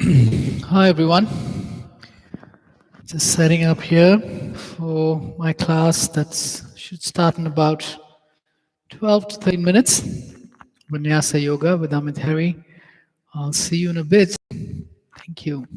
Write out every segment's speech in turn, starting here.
Hi everyone, just setting up here for my class that should start in about 12 to 13 minutes. VINYASA Yoga with AMIT HERI. I'll see you in a bit. Thank you.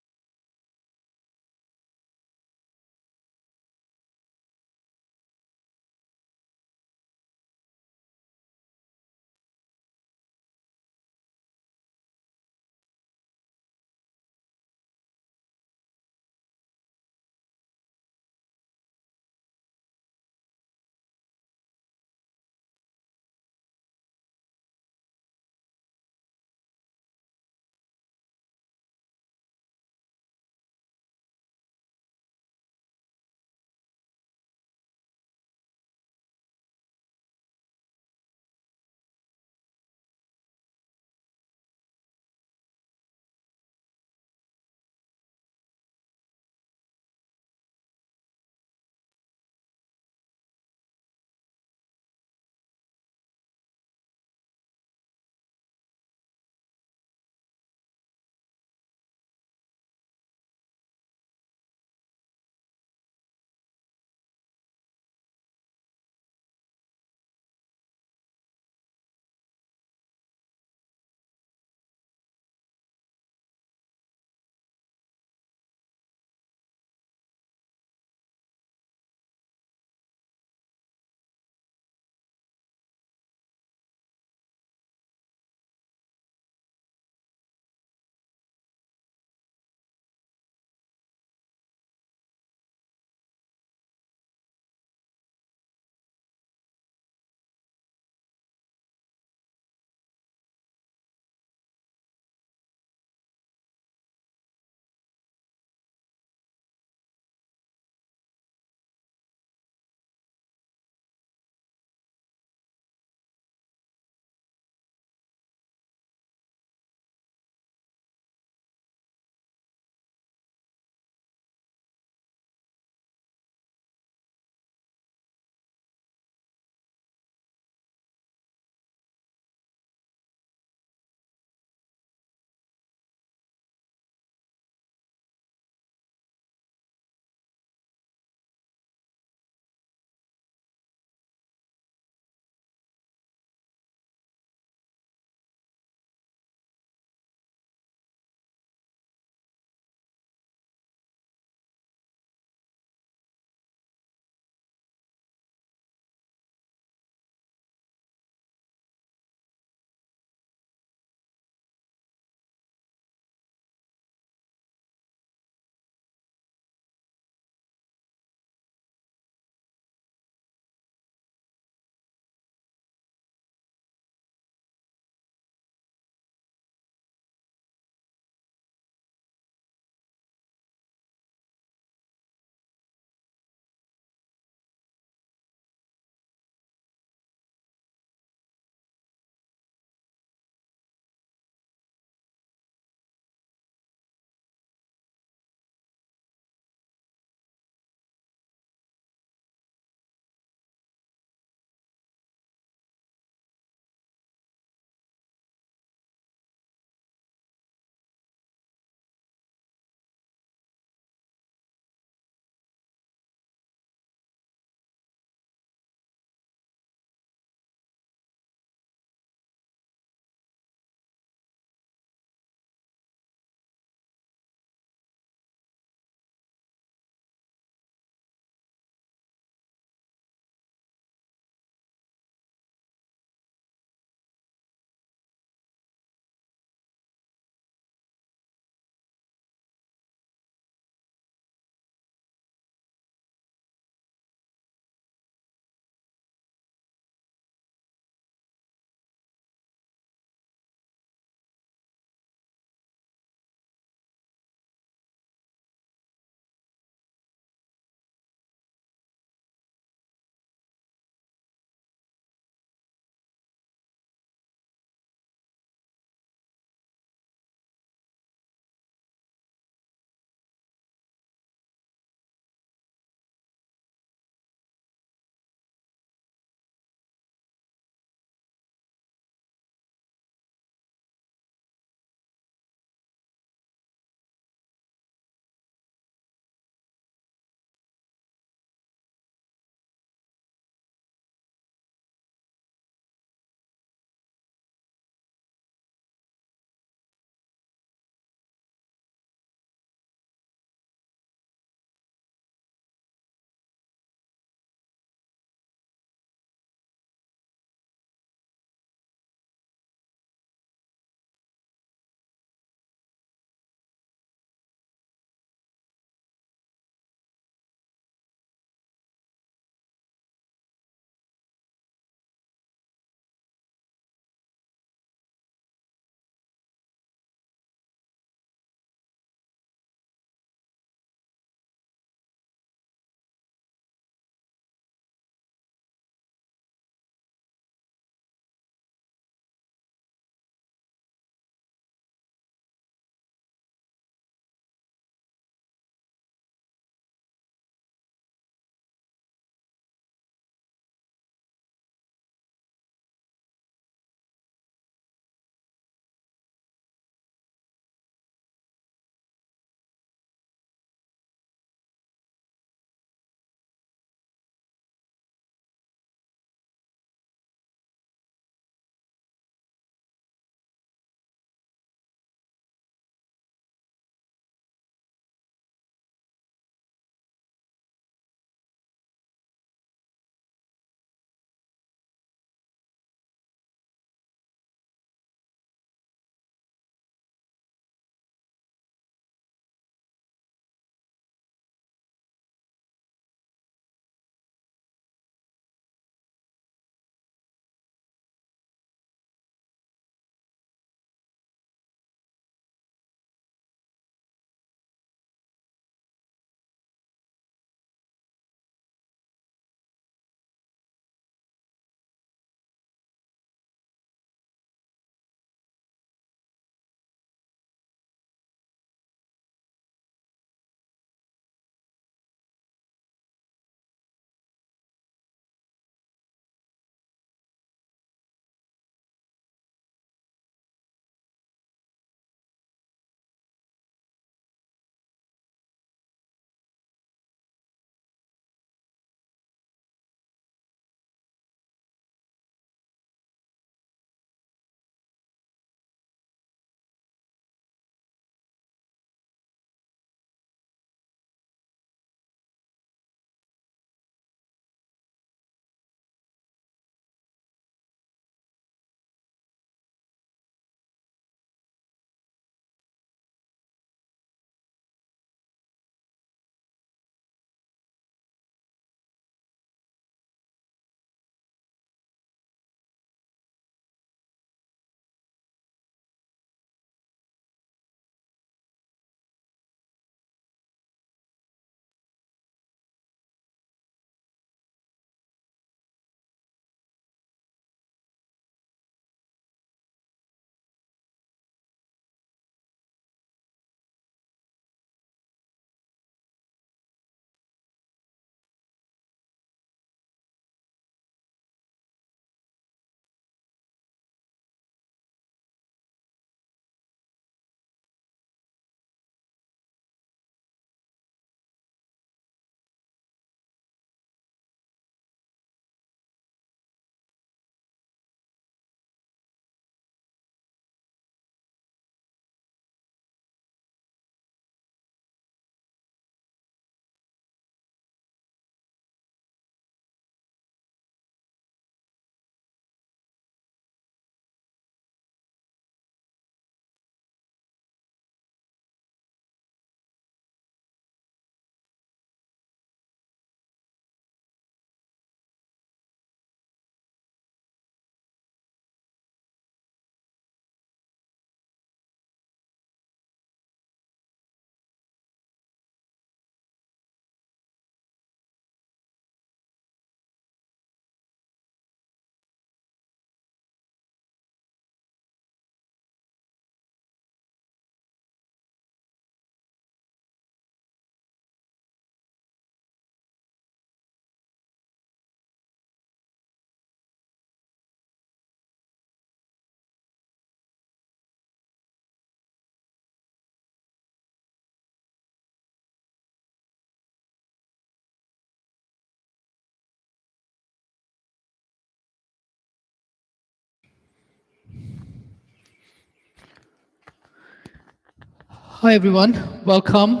Hi everyone, welcome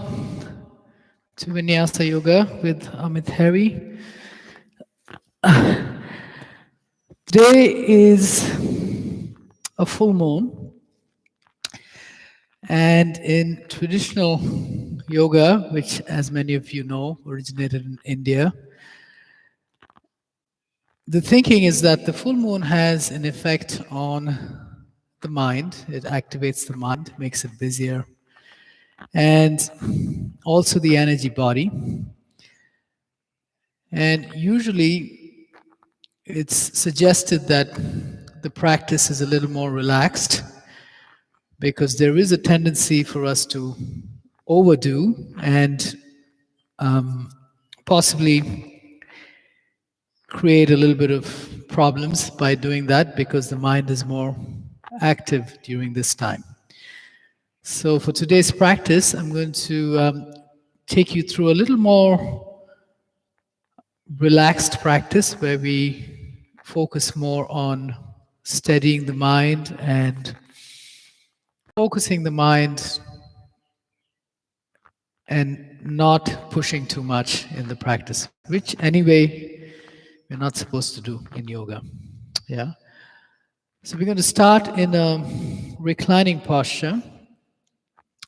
to VINYASA Yoga with AMIT HERI. Today is a full moon, and in traditional yoga, which as many of you know originated in India, the thinking is that the full moon has an effect on the mind. It activates the mind, makes it busier, and also the energy body. And usually it's suggested that the practice is a little more relaxed because there is a tendency for us to overdo and possibly create a little bit of problems by doing that because the mind is more active during this time. So for today's practice, I'm going to take you through a little more relaxed practice where we focus more on steadying the mind and focusing the mind and not pushing too much in the practice, which anyway we're not supposed to do in yoga. Yeah. So we're going to start in a reclining posture.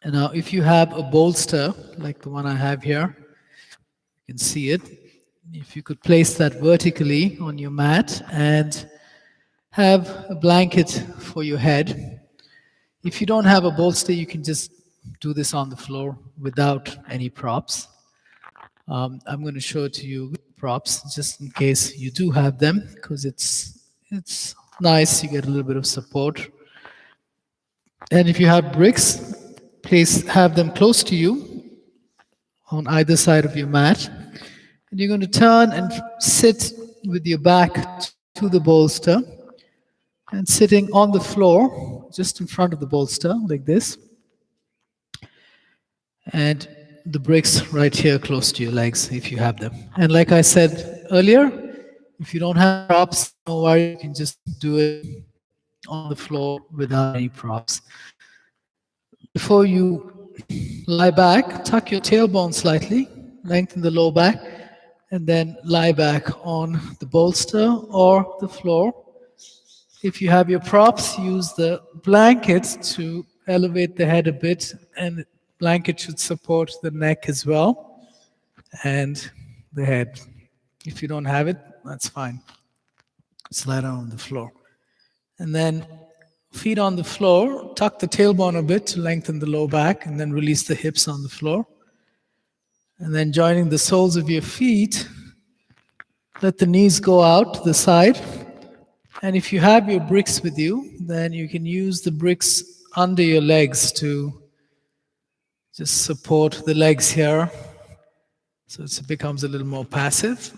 And now if you have a bolster like the one I have here, you can see it. If you could place that vertically on your mat and have a blanket for your head. If you don't have a bolster, you can just do this on the floor without any props. I'm going to show it to you with props just in case you do have them because it's nice. You get a little bit of support. And if you have bricks, have them close to you on either side of your mat. And you're going to turn and sit with your back to the bolster and sitting on the floor just in front of the bolster like this. And the bricks right here close to your legs if you have them. And like I said earlier, if you don't have props, no worry, you can just do it on the floor without any props. Before you lie back, tuck your tailbone slightly, lengthen the low back, and then lie back on the bolster or the floor. If you have your props, use the blanket to elevate the head a bit, and the blanket should support the neck as well and the head. If you don't have it, that's fine. Slide down on the floor. And then feet on the floor, tuck the tailbone a bit to lengthen the low back, and then release the hips on the floor. And then joining the soles of your feet, let the knees go out to the side. And if you have your bricks with you, then you can use the bricks under your legs to just support the legs here. So it becomes a little more passive.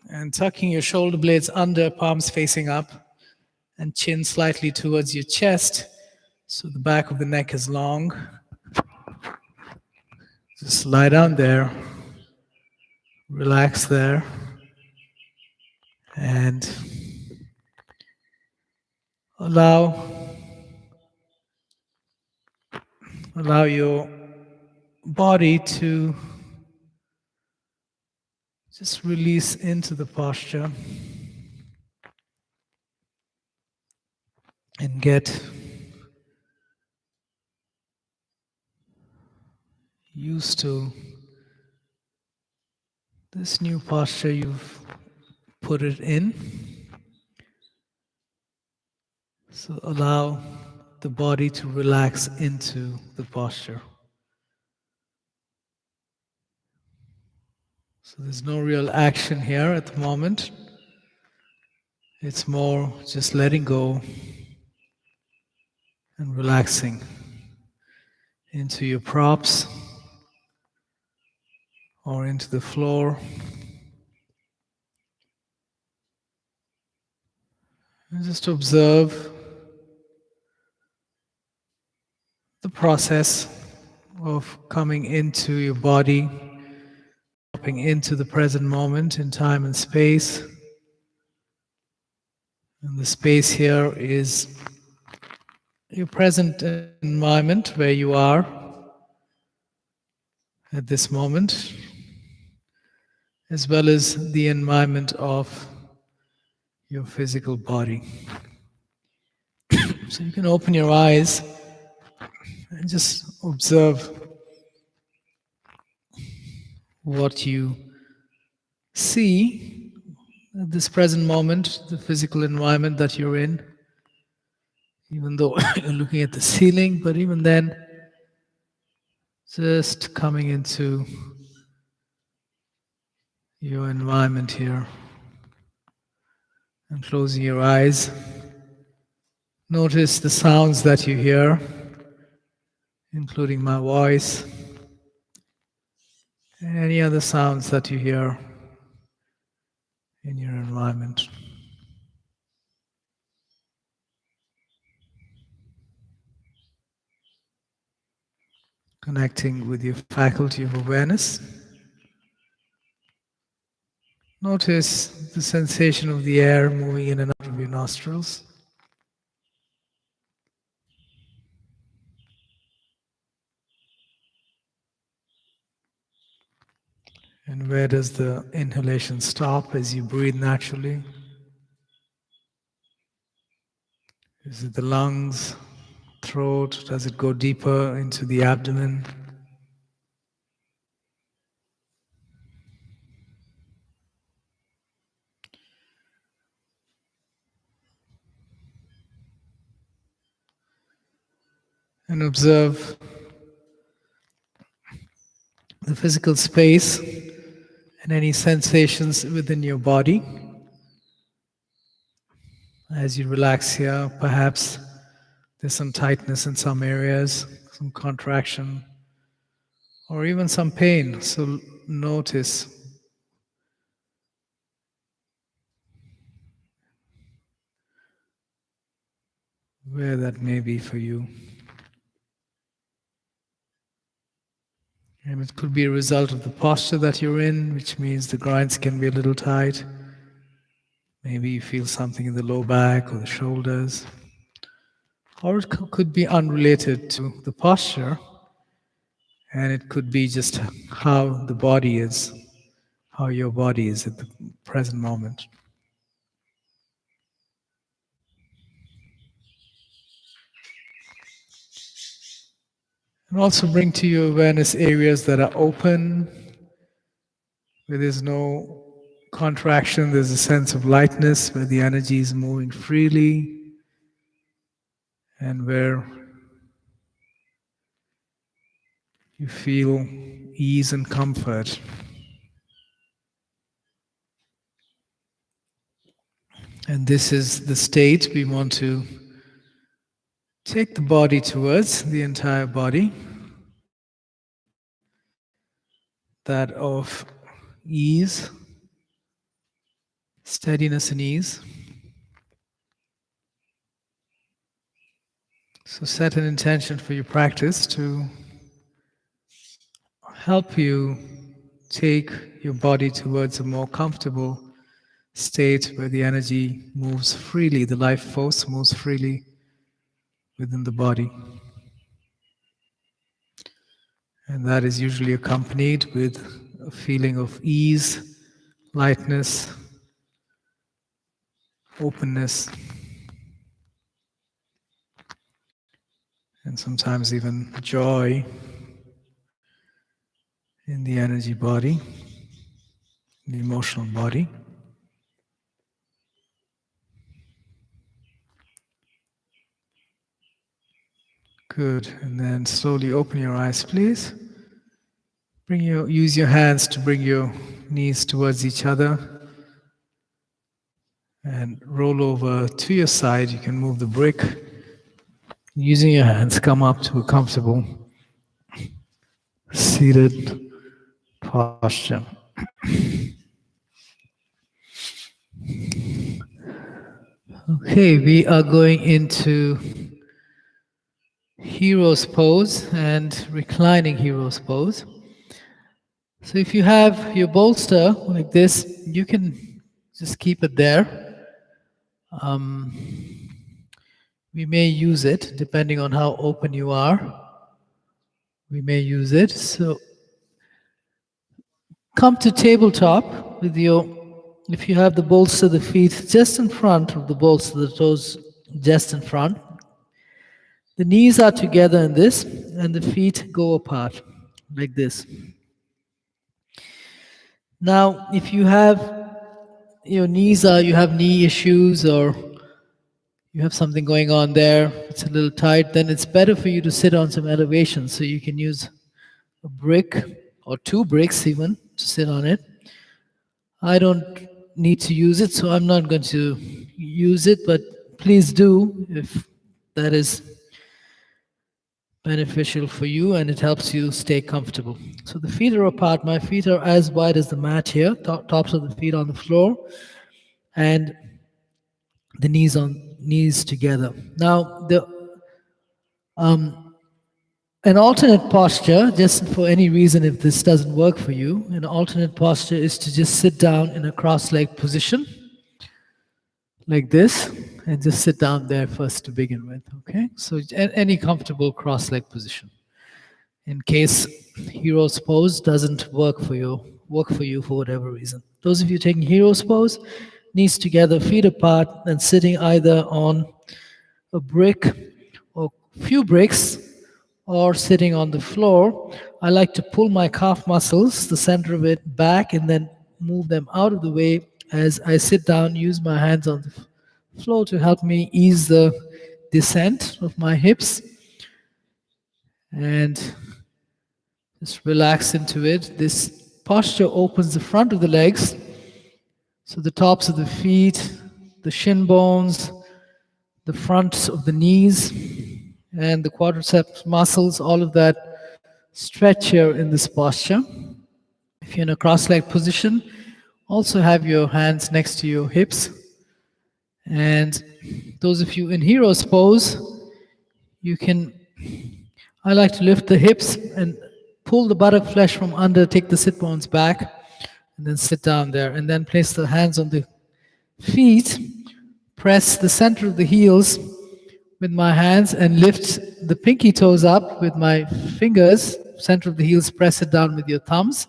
And tucking your shoulder blades under, palms facing up, and chin slightly towards your chest. So the back of the neck is long. Just lie down there. Relax there. And allow your body to just release into the posture and get used to this new posture you've put it in. So allow the body to relax into the posture. So there's no real action here at the moment. It's more just letting go and relaxing into your props or into the floor. And just observe the process of coming into your body, dropping into the present moment in time and space. And the space here is your present environment where you are. at this moment, as well as the environment of your physical body. So you can open your eyes and just observe what you see at this present moment, the physical environment that you're in, even though you're looking at the ceiling, but even then, just coming into your environment here and closing your eyes. Notice the sounds that you hear, including my voice, and any other sounds that you hear in your environment. Connecting with your faculty of awareness. Notice the sensation of the air moving in and out of your nostrils. And where does the inhalation stop as you breathe naturally? Is it the lungs, throat? Does it go deeper into the abdomen? And observe the physical space and any sensations within your body. As you relax here, perhaps there's some tightness in some areas, some contraction, or even some pain. So notice where that may be for you. And it could be a result of the posture that you're in, which means the groins can be a little tight. Maybe you feel something in the low back or the shoulders. Or it could be unrelated to the posture, and it could be just how the body is, how your body is at the present moment. And also bring to your awareness areas that are open, where there's no contraction, there's a sense of lightness, where the energy is moving freely, and where you feel ease and comfort. And this is the state we want to take the body towards, the entire body, that of ease, steadiness and ease. So set an intention for your practice to help you take your body towards a more comfortable state where the energy moves freely, the life force moves freely within the body. And that is usually accompanied with a feeling of ease, lightness, openness, and sometimes even joy in the energy body, the emotional body. Good. And then slowly open your eyes, please. Use your hands to bring your knees towards each other and roll over to your side. You can move the brick. Using your hands, come up to a comfortable seated posture. Okay, we are going into hero's pose and reclining hero's pose. So if you have your bolster like this, you can just keep it there. We may use it depending on how open you are. We may use it. So Come to tabletop with your, if you have the bolster, the feet just in front of the bolster, the toes just in front. The knees are together in this, and the feet go apart like this. Now, if you have your knees are, you have knee issues or you have something going on there, it's a little tight, then it's better for you to sit on some elevation. So you can use a brick or two bricks even to sit on it. I don't need to use it, so I'm not going to use it, but please do if that is beneficial for you and it helps you stay comfortable. So the feet are apart. My feet are as wide as the mat here, tops of the feet on the floor, and the knees together. Now an alternate posture, just for any reason if this doesn't work for you, an alternate posture is to just sit down in a cross-legged position like this and just sit down there first to begin with. Okay, so any comfortable cross-legged position. In case hero's pose doesn't work for you for whatever reason. Those of you taking hero's pose, knees together, feet apart, and sitting either on a brick or few bricks or sitting on the floor. I like to pull my calf muscles, the center of it, back and then move them out of the way as I sit down, use my hands on the floor to help me ease the descent of my hips and just relax into it. This posture opens the front of the legs, so the tops of the feet, the shin bones, the fronts of the knees, and the quadriceps muscles, all of that stretch here in this posture. If you're in a cross-legged position, also have your hands next to your hips. And those of you in hero's pose, I like to lift the hips and pull the buttock flesh from under, take the sit bones back, and then sit down there. And then place the hands on the feet, press the center of the heels with my hands and lift the pinky toes up with my fingers. Center of the heels, press it down with your thumbs.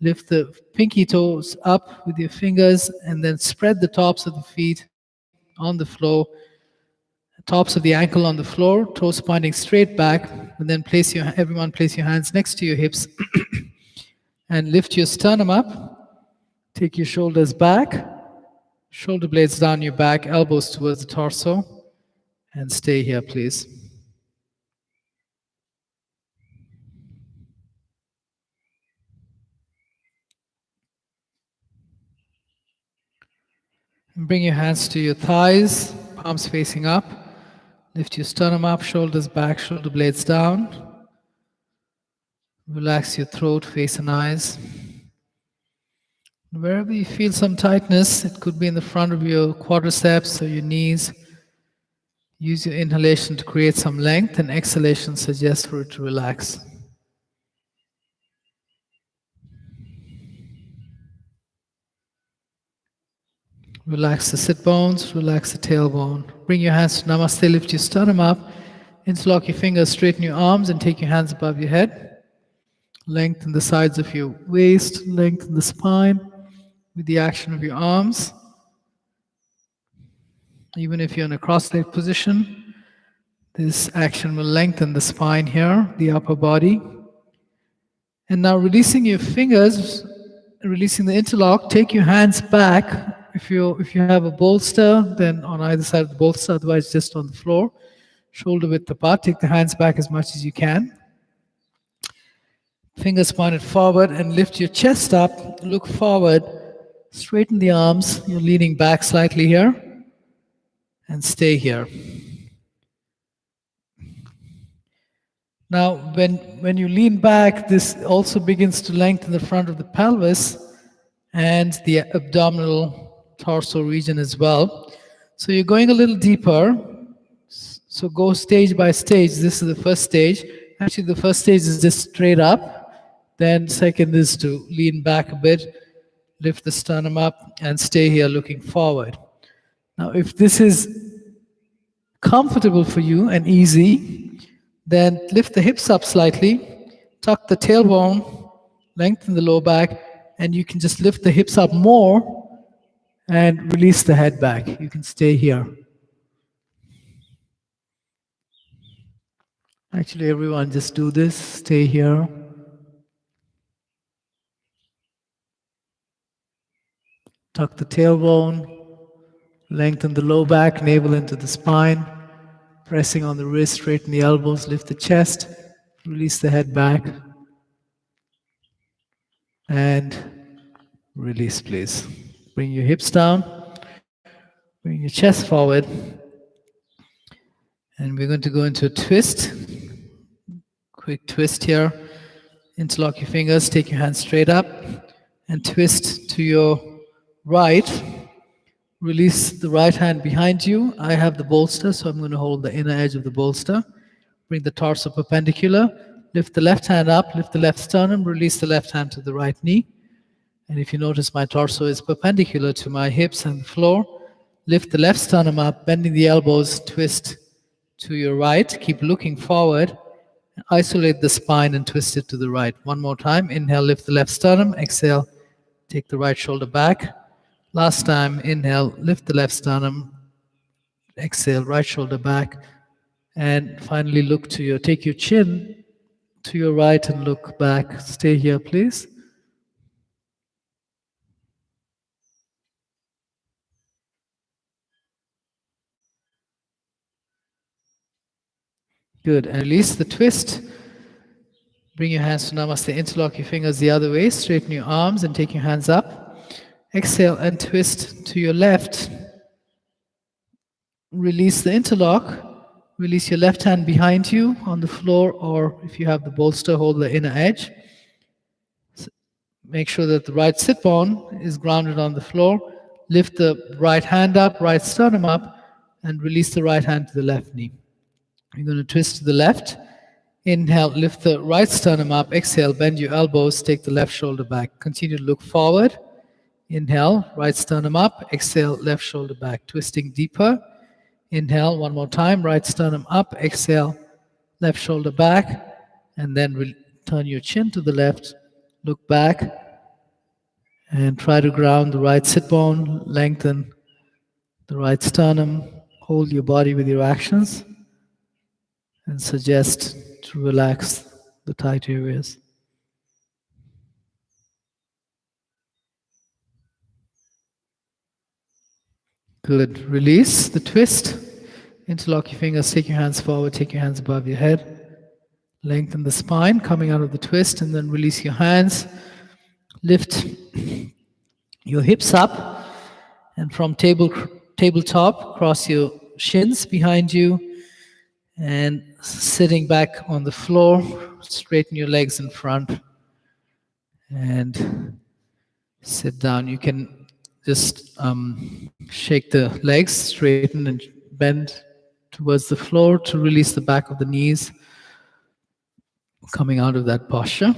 Lift the pinky toes up with your fingers and then spread the tops of the feet on the floor, tops of the ankle on the floor, toes pointing straight back, and then everyone place your hands next to your hips and lift your sternum up. Take your shoulders back, shoulder blades down your back, elbows towards the torso, and stay here, please. And bring your hands to your thighs, palms facing up. Lift your sternum up, shoulders back, shoulder blades down. Relax your throat, face, and eyes. Wherever you feel some tightness, it could be in the front of your quadriceps or your knees. Use your inhalation to create some length, and exhalation suggests for it to relax. Relax the sit bones, relax the tailbone. Bring your hands to Namaste, lift your sternum up, interlock your fingers, straighten your arms, and take your hands above your head. Lengthen the sides of your waist, lengthen the spine with the action of your arms. Even if you're in a cross-legged position, this action will lengthen the spine here, the upper body. And now releasing your fingers, releasing the interlock, take your hands back. If you have a bolster, then on either side of the bolster, otherwise just on the floor. Shoulder width apart, take the hands back as much as you can. Fingers pointed forward and lift your chest up, look forward, straighten the arms, you're leaning back slightly here, and stay here. Now, when you lean back, this also begins to lengthen the front of the pelvis and the abdominal torso region as well. So you're going a little deeper. So go stage by stage. This is the first stage. Actually, the first stage is just straight up. Then second is to lean back a bit, lift the sternum up, and stay here looking forward. Now, if this is comfortable for you and easy, then lift the hips up slightly, tuck the tailbone, lengthen the low back, and you can just lift the hips up more and release the head back. You can stay here. Actually, everyone just do this. Stay here. Tuck the tailbone. Lengthen the low back, navel into the spine. Pressing on the wrist, straighten the elbows, lift the chest. Release the head back. And release, please. Bring your hips down. Bring your chest forward. And we're going to go into a twist. Quick twist here. Interlock your fingers, take your hands straight up, and twist to your right. Release the right hand behind you. I have the bolster, so I'm going to hold the inner edge of the bolster. Bring the torso perpendicular. Lift the left hand up, lift the left sternum, release the left hand to the right knee. And if you notice, my torso is perpendicular to my hips and the floor. Lift the left sternum up, bending the elbows, twist to your right. Keep looking forward. Isolate the spine and twist it to the right. One more time. Inhale, lift the left sternum. Exhale, take the right shoulder back. Last time, inhale, lift the left sternum. Exhale, right shoulder back. And finally, take your chin to your right and look back. Stay here, please. Good. And release the twist. Bring your hands to Namaste. Interlock your fingers the other way. Straighten your arms and take your hands up. Exhale and twist to your left. Release the interlock. Release your left hand behind you on the floor, or if you have the bolster, hold the inner edge. Make sure that the right sit bone is grounded on the floor. Lift the right hand up, right sternum up, and release the right hand to the left knee. You're going to twist to the left. Inhale, lift the right sternum up. Exhale, bend your elbows, take the left shoulder back. Continue to look forward. Inhale, right sternum up. Exhale, left shoulder back. Twisting deeper. Inhale, one more time, right sternum up. Exhale, left shoulder back. And then turn your chin to the left. Look back. And try to ground the right sit bone. Lengthen the right sternum. Hold your body with your actions. And suggest to relax the tight areas. Good. Release the twist. Interlock your fingers, take your hands forward, take your hands above your head. Lengthen the spine coming out of the twist, and then release your hands. Lift your hips up, and from tabletop, cross your shins behind you. And sitting back on the floor, straighten your legs in front and sit down. You can just shake the legs, straighten and bend towards the floor to release the back of the knees coming out of that posture.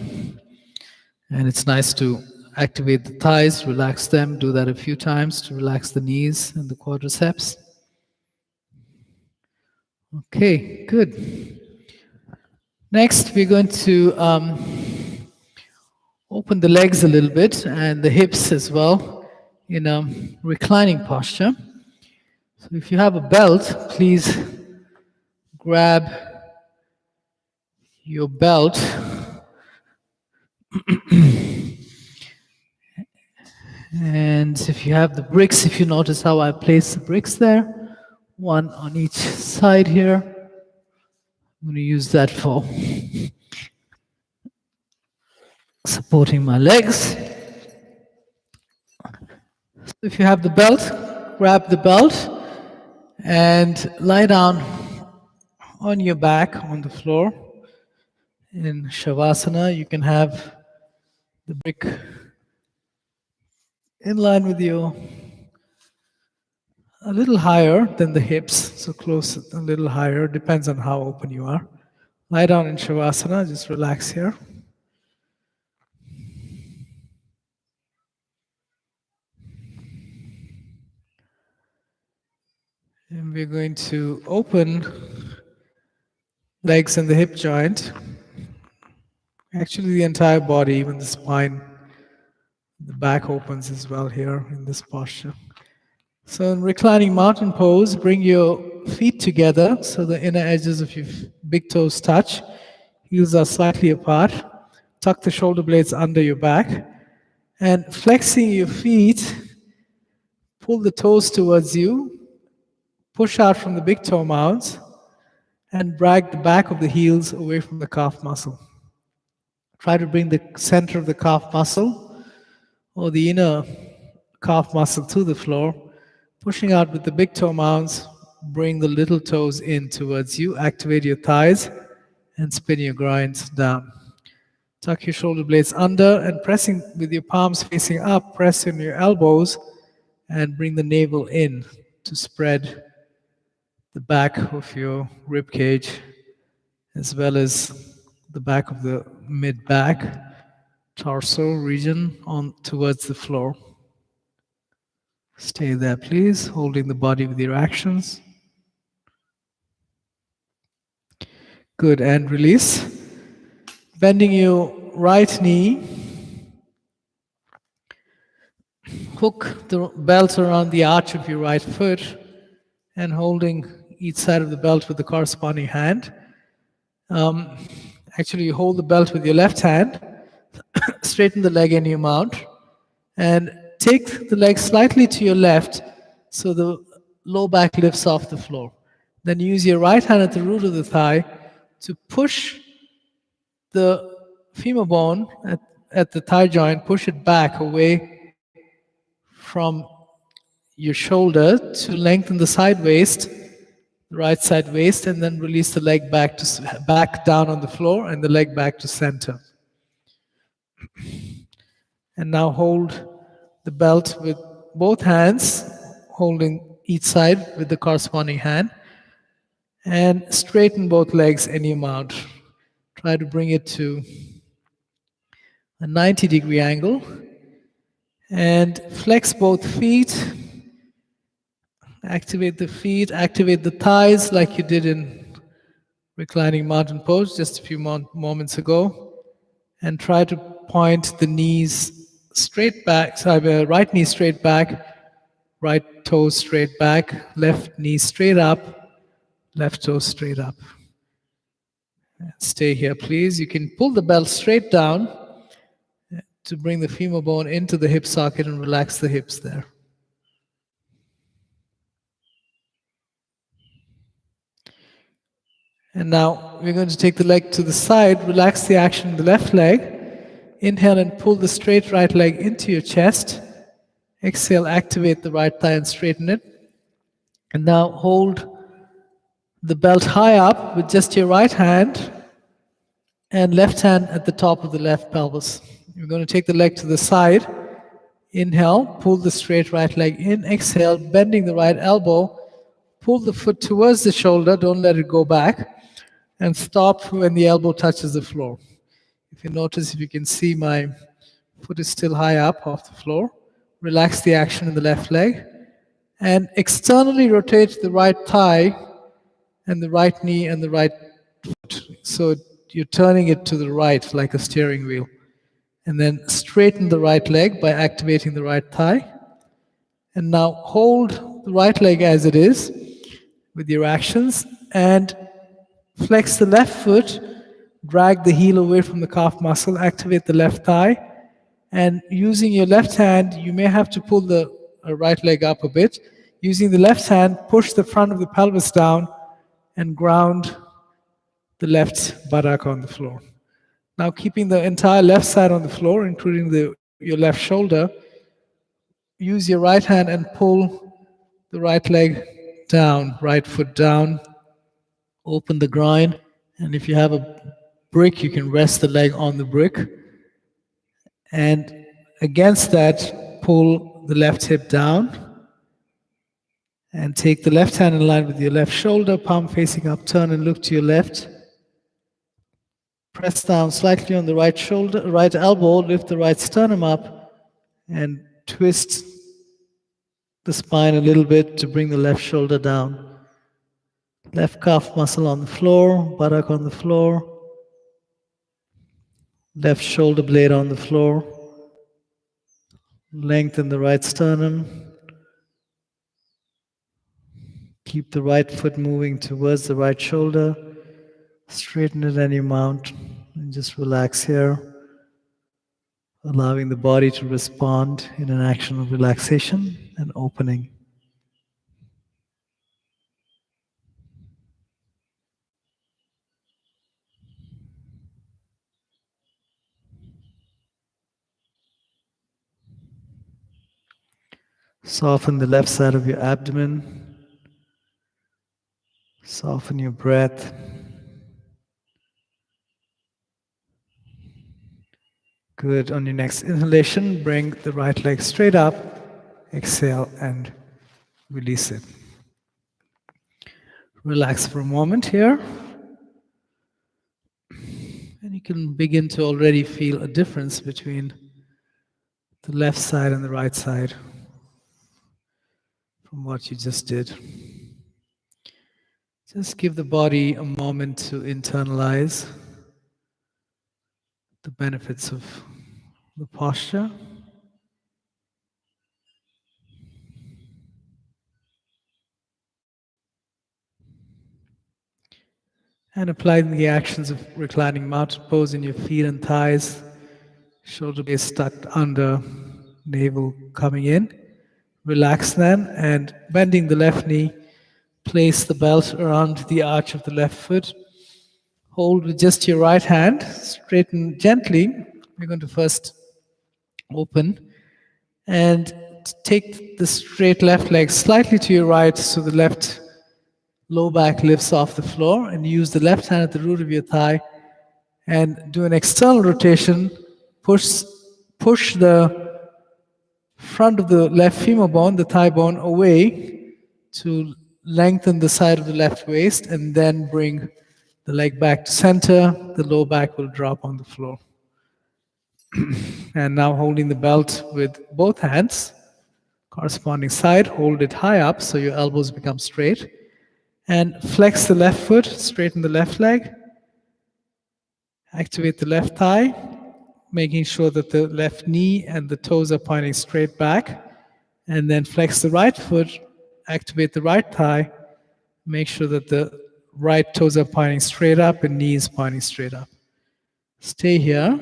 And it's nice to activate the thighs, relax them, do that a few times to relax the knees and the quadriceps. Okay, good. Next, we're going to open the legs a little bit and the hips as well in a reclining posture. So if you have a belt, please grab your belt and if you have the bricks, if you notice how I place the bricks there, one on each side here. I'm going to use that for supporting my legs. So if you have the belt, grab the belt and lie down on your back on the floor. In Shavasana, you can have the brick in line with you, a little higher than the hips, so close, a little higher, depends on how open you are. Lie down in Shavasana, just relax here. And we're going to open legs and the hip joint. Actually, the entire body, even the spine, The back opens as well here in this posture. So in reclining mountain pose, bring your feet together so the inner edges of your big toes touch. Heels are slightly apart. Tuck the shoulder blades under your back. And flexing your feet, pull the toes towards you. Push out from the big toe mounds. And drag the back of the heels away from the calf muscle. Try to bring the center of the calf muscle or the inner calf muscle to the floor. Pushing out with the big toe mounds, bring the little toes in towards you. Activate your thighs and spin your groins down. Tuck your shoulder blades under and pressing with your palms facing up, press in your elbows and bring the navel in to spread the back of your rib cage as well as the back of the mid-back, torso region on towards the floor. Stay there, please, holding the body with your actions. Good, and release. Bending your right knee. Hook the belt around the arch of your right foot and holding each side of the belt with the corresponding hand. Actually, you hold the belt with your left hand, straighten the leg in your mount, and take the leg slightly to your left so the low back lifts off the floor. Then use your right hand at the root of the thigh to push the femur bone at the thigh joint, push it back away from your shoulder to lengthen the side waist, the right side waist, and then release the leg back down on the floor and the leg back to center. And now hold the belt with both hands, holding each side with the corresponding hand, and straighten both legs in your mount. Try to bring it to a 90-degree angle and flex both feet. Activate the feet, activate the thighs like you did in reclining mountain pose just a few moments ago, and try to point the knees straight back, right knee straight back, right toe straight back, left knee straight up, left toe straight up. Stay here, please. You can pull the belt straight down to bring the femur bone into the hip socket and relax the hips there. And now we're going to take the leg to the side, relax the action in the left leg. Inhale and pull the straight right leg into your chest. Exhale, activate the right thigh and straighten it. And now hold the belt high up with just your right hand and left hand at the top of the left pelvis. You're going to take the leg to the side. Inhale, pull the straight right leg in. Exhale, bending the right elbow. Pull the foot towards the shoulder, don't let it go back. And stop when the elbow touches the floor. If you notice, if you can see, my foot is still high up off the floor. Relax the action in the left leg. And externally rotate the right thigh and the right knee and the right foot. So you're turning it to the right like a steering wheel. And then straighten the right leg by activating the right thigh. And now hold the right leg as it is with your actions and flex the left foot, drag the heel away from the calf muscle, activate the left thigh, and using your left hand, you may have to pull the right leg up a bit. Using the left hand, push the front of the pelvis down and ground the left buttock on the floor. Now keeping the entire left side on the floor, including your left shoulder, use your right hand and pull the right leg down, right foot down, open the groin, and if you have a brick, you can rest the leg on the brick. And against that, pull the left hip down and take the left hand in line with your left shoulder, palm facing up, turn and look to your left. Press down slightly on the right shoulder, right elbow, lift the right sternum up and twist the spine a little bit to bring the left shoulder down. Left calf muscle on the floor, buttock on the floor, left shoulder blade on the floor. Lengthen the right sternum. Keep the right foot moving towards the right shoulder. Straighten it and you mount. And just relax here, allowing the body to respond in an action of relaxation and opening. Soften the left side of your abdomen. Soften your breath. Good. On your next inhalation, bring the right leg straight up. Exhale and release it. Relax for a moment here. And you can begin to already feel a difference between the left side and the right side from what you just did. Just give the body a moment to internalize the benefits of the posture. And apply the actions of reclining mountain pose in your feet and thighs. Shoulder blades tucked under, navel coming in. Relax then, and bending the left knee, place the belt around the arch of the left foot. Hold with just your right hand, straighten gently. We're going to first open and take the straight left leg slightly to your right so the left low back lifts off the floor, and use the left hand at the root of your thigh and do an external rotation. Push the front of the left femur bone, the thigh bone, away to lengthen the side of the left waist, and then bring the leg back to center. The low back will drop on the floor. And now holding the belt with both hands, corresponding side, hold it high up so your elbows become straight. And flex the left foot, straighten the left leg, activate the left thigh, making sure that the left knee and the toes are pointing straight back, and then flex the right foot, activate the right thigh, make sure that the right toes are pointing straight up and knees pointing straight up. Stay here.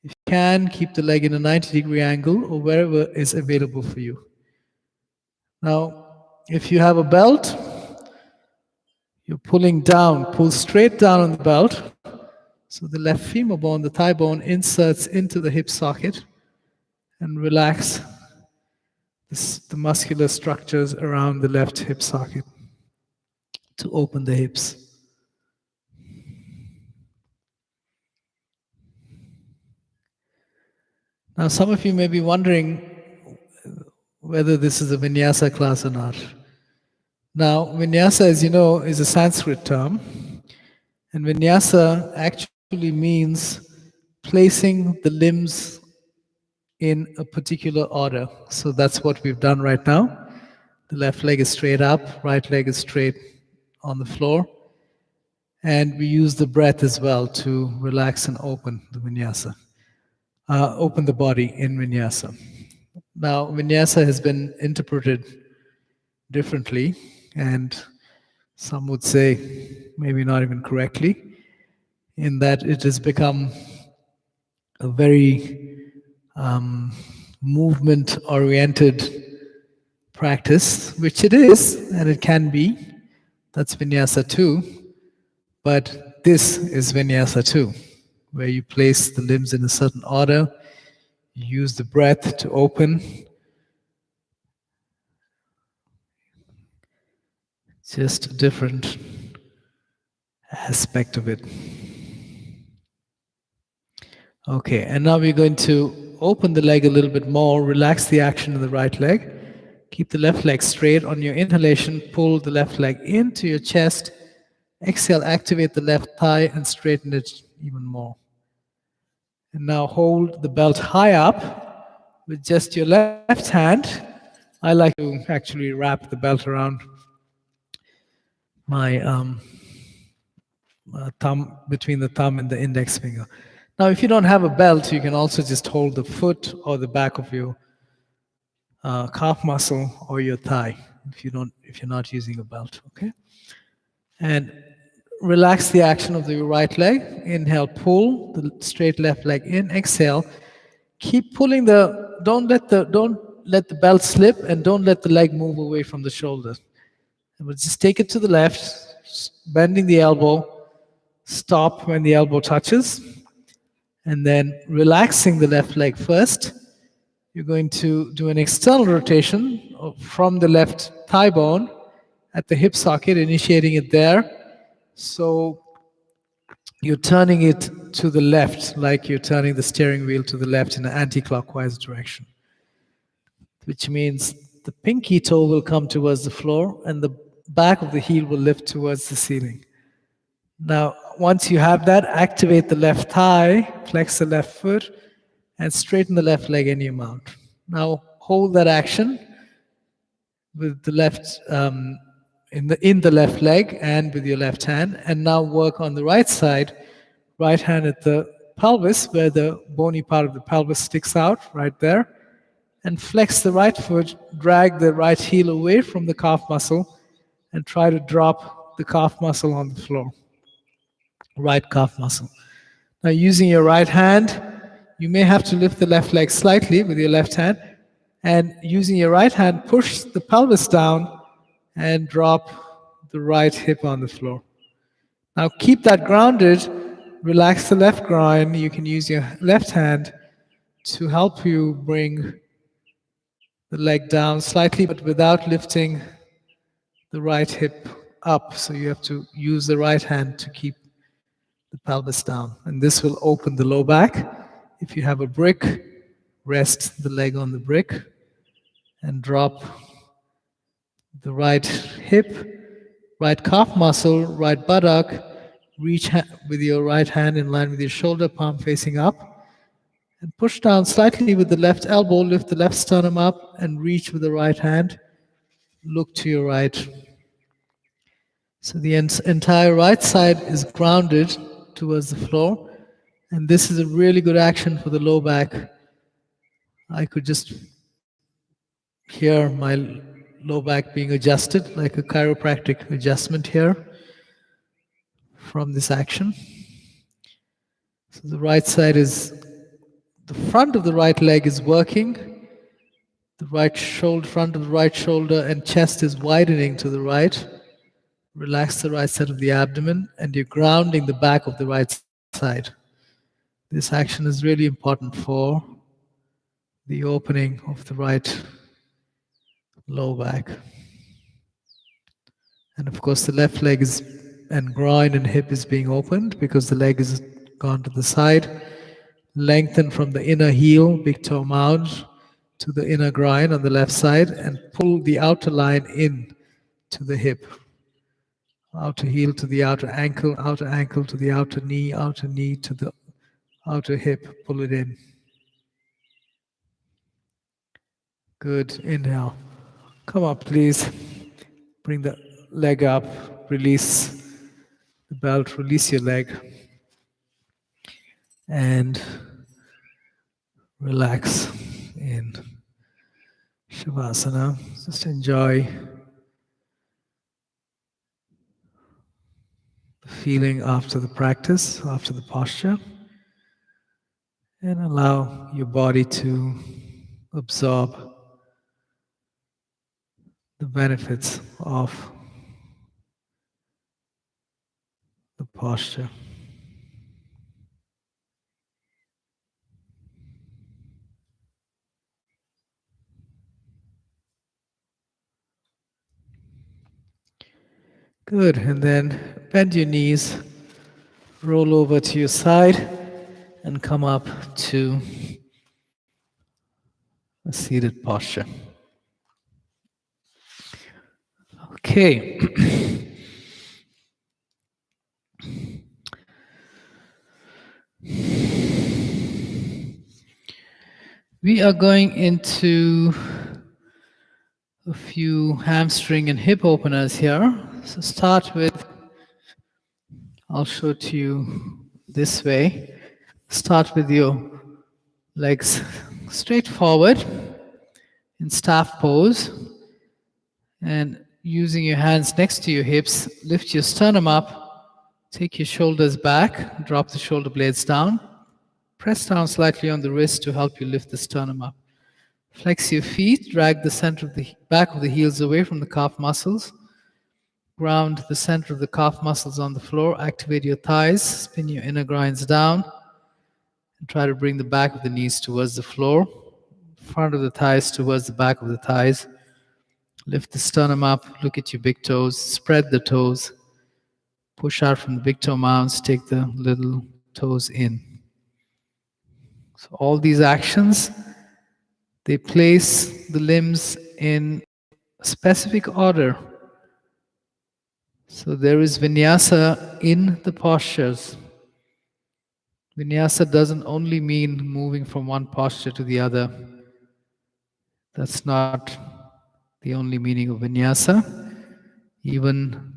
If you can, keep the leg in a 90-degree angle or wherever is available for you. Now, if you have a belt, you're pulling down, pull straight down on the belt. So the left femur bone, the thigh bone, inserts into the hip socket, and relax the muscular structures around the left hip socket to open the hips. Now, some of you may be wondering whether this is a vinyasa class or not. Now, vinyasa, as you know, is a Sanskrit term, and vinyasa actually means placing the limbs in a particular order. So that's what we've done right now. The left leg is straight up, right leg is straight on the floor, and we use the breath as well to relax and open the vinyasa, open the body in vinyasa. Now, vinyasa has been interpreted differently, and some would say maybe not even correctly, in that it has become a very movement-oriented practice, which it is, and it can be. That's vinyasa too. But this is vinyasa too, where you place the limbs in a certain order, you use the breath to open. Just a different aspect of it. Okay, and now we're going to open the leg a little bit more, relax the action of the right leg. Keep the left leg straight. On your inhalation, pull the left leg into your chest. Exhale, activate the left thigh and straighten it even more. And now hold the belt high up with just your left hand. I like to actually wrap the belt around my thumb, between the thumb and the index finger. Now, if you don't have a belt, you can also just hold the foot or the back of your calf muscle or your thigh if you're not using a belt. Okay, and relax the action of the right leg. Inhale, pull the straight left leg in. Exhale, keep pulling the. Don't let the belt slip, and don't let the leg move away from the shoulder. But just take it to the left, bending the elbow. Stop when the elbow touches, and then relaxing the left leg first. You're going to do an external rotation from the left thigh bone at the hip socket, initiating it there. So you're turning it to the left, like you're turning the steering wheel to the left in an anti-clockwise direction, which means the pinky toe will come towards the floor and the back of the heel will lift towards the ceiling. Now, once you have that, activate the left thigh, flex the left foot, and straighten the left leg in your mount. Now, hold that action with the left in the left leg and with your left hand, and now work on the right side. Right hand at the pelvis, where the bony part of the pelvis sticks out, right there, and flex the right foot, drag the right heel away from the calf muscle, and try to drop the calf muscle on the floor. Right calf muscle. Now, using your right hand, you may have to lift the left leg slightly with your left hand, and using your right hand, push the pelvis down and drop the right hip on the floor. Now, keep that grounded. Relax the left groin. You can use your left hand to help you bring the leg down slightly, but without lifting the right hip up. So you have to use the right hand to keep the pelvis down. And this will open the low back. If you have a brick, rest the leg on the brick and drop the right hip, right calf muscle, right buttock. Reach with your right hand in line with your shoulder, palm facing up. And push down slightly with the left elbow, lift the left sternum up and reach with the right hand. Look to your right. So the entire right side is grounded towards the floor. And this is a really good action for the low back. I could just hear my low back being adjusted, like a chiropractic adjustment here from this action. So the right side is, the front of the right leg is working. The right shoulder, front of the right shoulder and chest is widening to the right. Relax the right side of the abdomen, and you're grounding the back of the right side. This action is really important for the opening of the right low back. And of course, the left leg is, and groin and hip is being opened because the leg is gone to the side. Lengthen from the inner heel, big toe mound, to the inner groin on the left side, and pull the outer line in to the hip. Outer heel to the outer ankle to the outer knee to the outer hip. Pull it in. Good. Inhale. Come up, please. Bring the leg up. Release the belt. Release your leg. And relax in Shavasana. Just enjoy the feeling after the practice, after the posture, and allow your body to absorb the benefits of the posture. Good, and then bend your knees, roll over to your side, and come up to a seated posture. Okay. We are going into a few hamstring and hip openers here. So start with, I'll show it to you this way. Start with your legs straight forward in staff pose, and using your hands next to your hips, lift your sternum up, take your shoulders back, drop the shoulder blades down, press down slightly on the wrist to help you lift the sternum up. Flex your feet, drag the center of the back of the heels away from the calf muscles. Ground the center of the calf muscles on the floor. Activate your thighs, spin your inner groins down, and try to bring the back of the knees towards the floor, front of the thighs towards the back of the thighs. Lift the sternum up, look at your big toes, spread the toes, push out from the big toe mounds, take the little toes in. So all these actions, they place the limbs in a specific order. So there is vinyasa in the postures. Vinyasa doesn't only mean moving from one posture to the other. That's not the only meaning of vinyasa. Even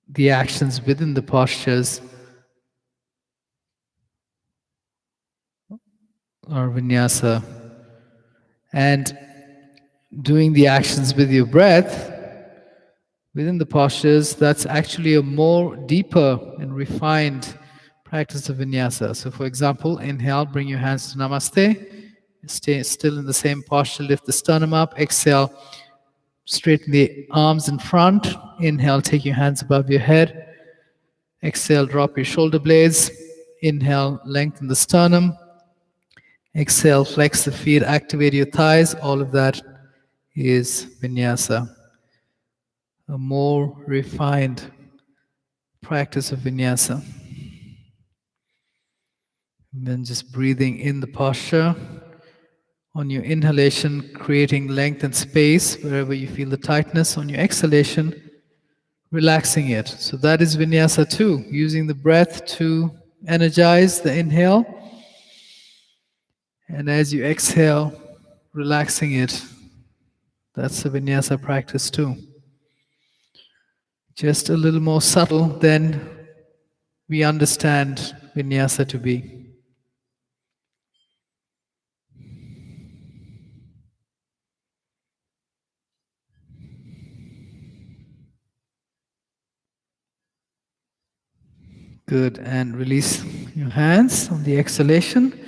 the actions within the postures are vinyasa. And doing the actions with your breath within the postures, that's actually a more deeper and refined practice of vinyasa. So for example, inhale, bring your hands to namaste. Stay still in the same posture, lift the sternum up. Exhale, straighten the arms in front. Inhale, take your hands above your head. Exhale, drop your shoulder blades. Inhale, lengthen the sternum. Exhale, flex the feet, activate your thighs. All of that is vinyasa. A more refined practice of vinyasa. And then just breathing in the posture. On your inhalation, creating length and space wherever you feel the tightness. On your exhalation, relaxing it. So that is vinyasa too, using the breath to energize the inhale. And as you exhale, relaxing it. That's a vinyasa practice too. Just a little more subtle than we understand vinyasa to be. Good, and release your hands on the exhalation,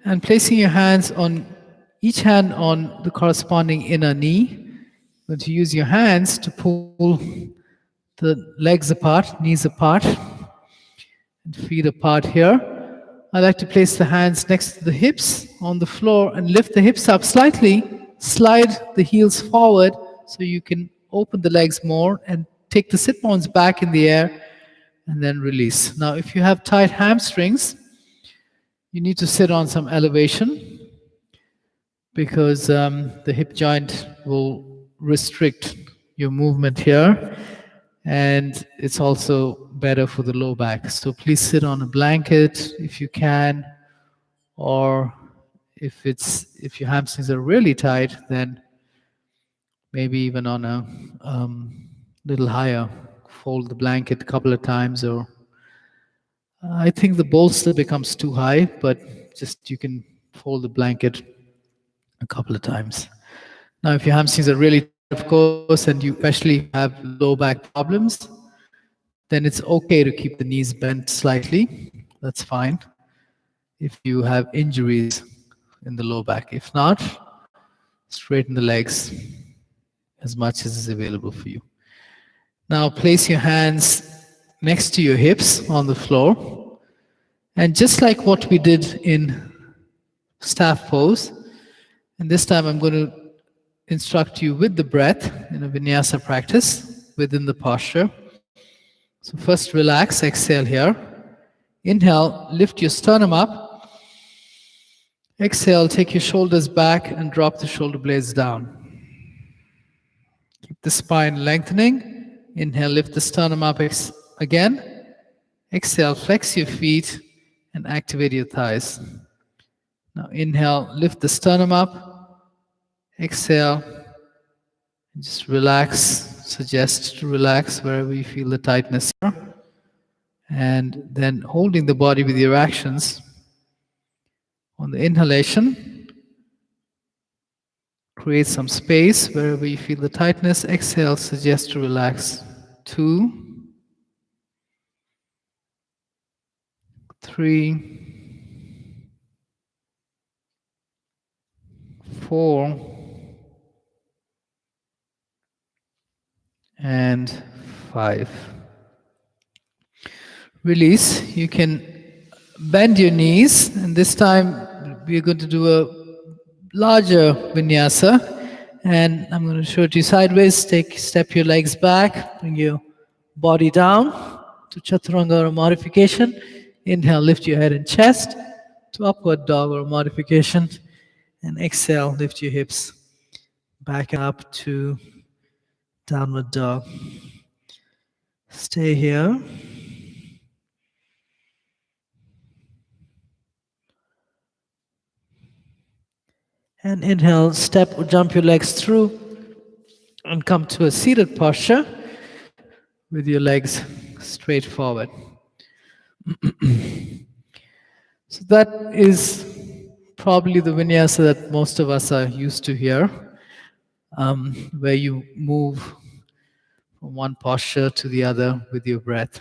and placing your hands on each hand on the corresponding inner knee. You're going to use your hands to pull the legs apart, knees apart, and feet apart here. I like to place the hands next to the hips on the floor and lift the hips up slightly, slide the heels forward so you can open the legs more, and take the sit bones back in the air, and then release. Now, if you have tight hamstrings, you need to sit on some elevation, because the hip joint will restrict your movement here, and it's also better for the low back. So please sit on a blanket if you can, or if your hamstrings are really tight, then maybe even on a little higher. Fold the blanket a couple of times, or I think the bolster becomes too high, but just you can fold the blanket a couple of times. Now, if your hamstrings are really tight, of course, and you especially have low back problems, then it's okay to keep the knees bent slightly. That's fine if you have injuries in the low back. If not, straighten the legs as much as is available for you. Now, place your hands next to your hips on the floor. And just like what we did in staff pose, and this time I'm going to instruct you with the breath in a vinyasa practice within the posture. So first relax, exhale here. Inhale, lift your sternum up. Exhale, take your shoulders back and drop the shoulder blades down. Keep the spine lengthening. Inhale, lift the sternum up again. Exhale, flex your feet and activate your thighs. Now inhale, lift the sternum up. Exhale, and just relax. Suggest to relax wherever you feel the tightness here. And then holding the body with your actions. On the inhalation, create some space wherever you feel the tightness. Exhale, suggest to relax. 2, 3, 4, and 5. Release. You can bend your knees, and this time we're going to do a larger vinyasa. And I'm going to show it to you sideways. Step your legs back, bring your body down to chaturanga or modification. Inhale, lift your head and chest to upward dog or modification. And exhale, lift your hips back up to downward dog. Stay here. And inhale, step or jump your legs through and come to a seated posture with your legs straight forward. So that is probably the vinyasa that most of us are used to here, where you move from one posture to the other with your breath,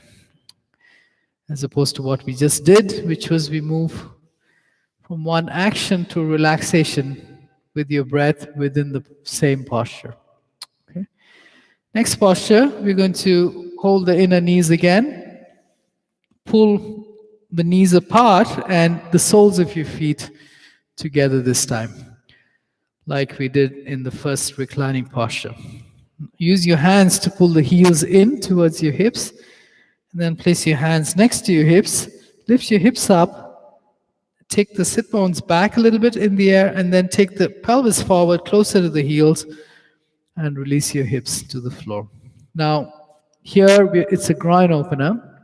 as opposed to what we just did, which was we move from one action to relaxation with your breath within the same posture. Okay. Next posture, we're going to hold the inner knees again, pull the knees apart and the soles of your feet together this time, like we did in the first reclining posture. Use your hands to pull the heels in towards your hips, and then place your hands next to your hips, lift your hips up, take the sit bones back a little bit in the air, and then take the pelvis forward closer to the heels and release your hips to the floor. Now, here it's a groin opener.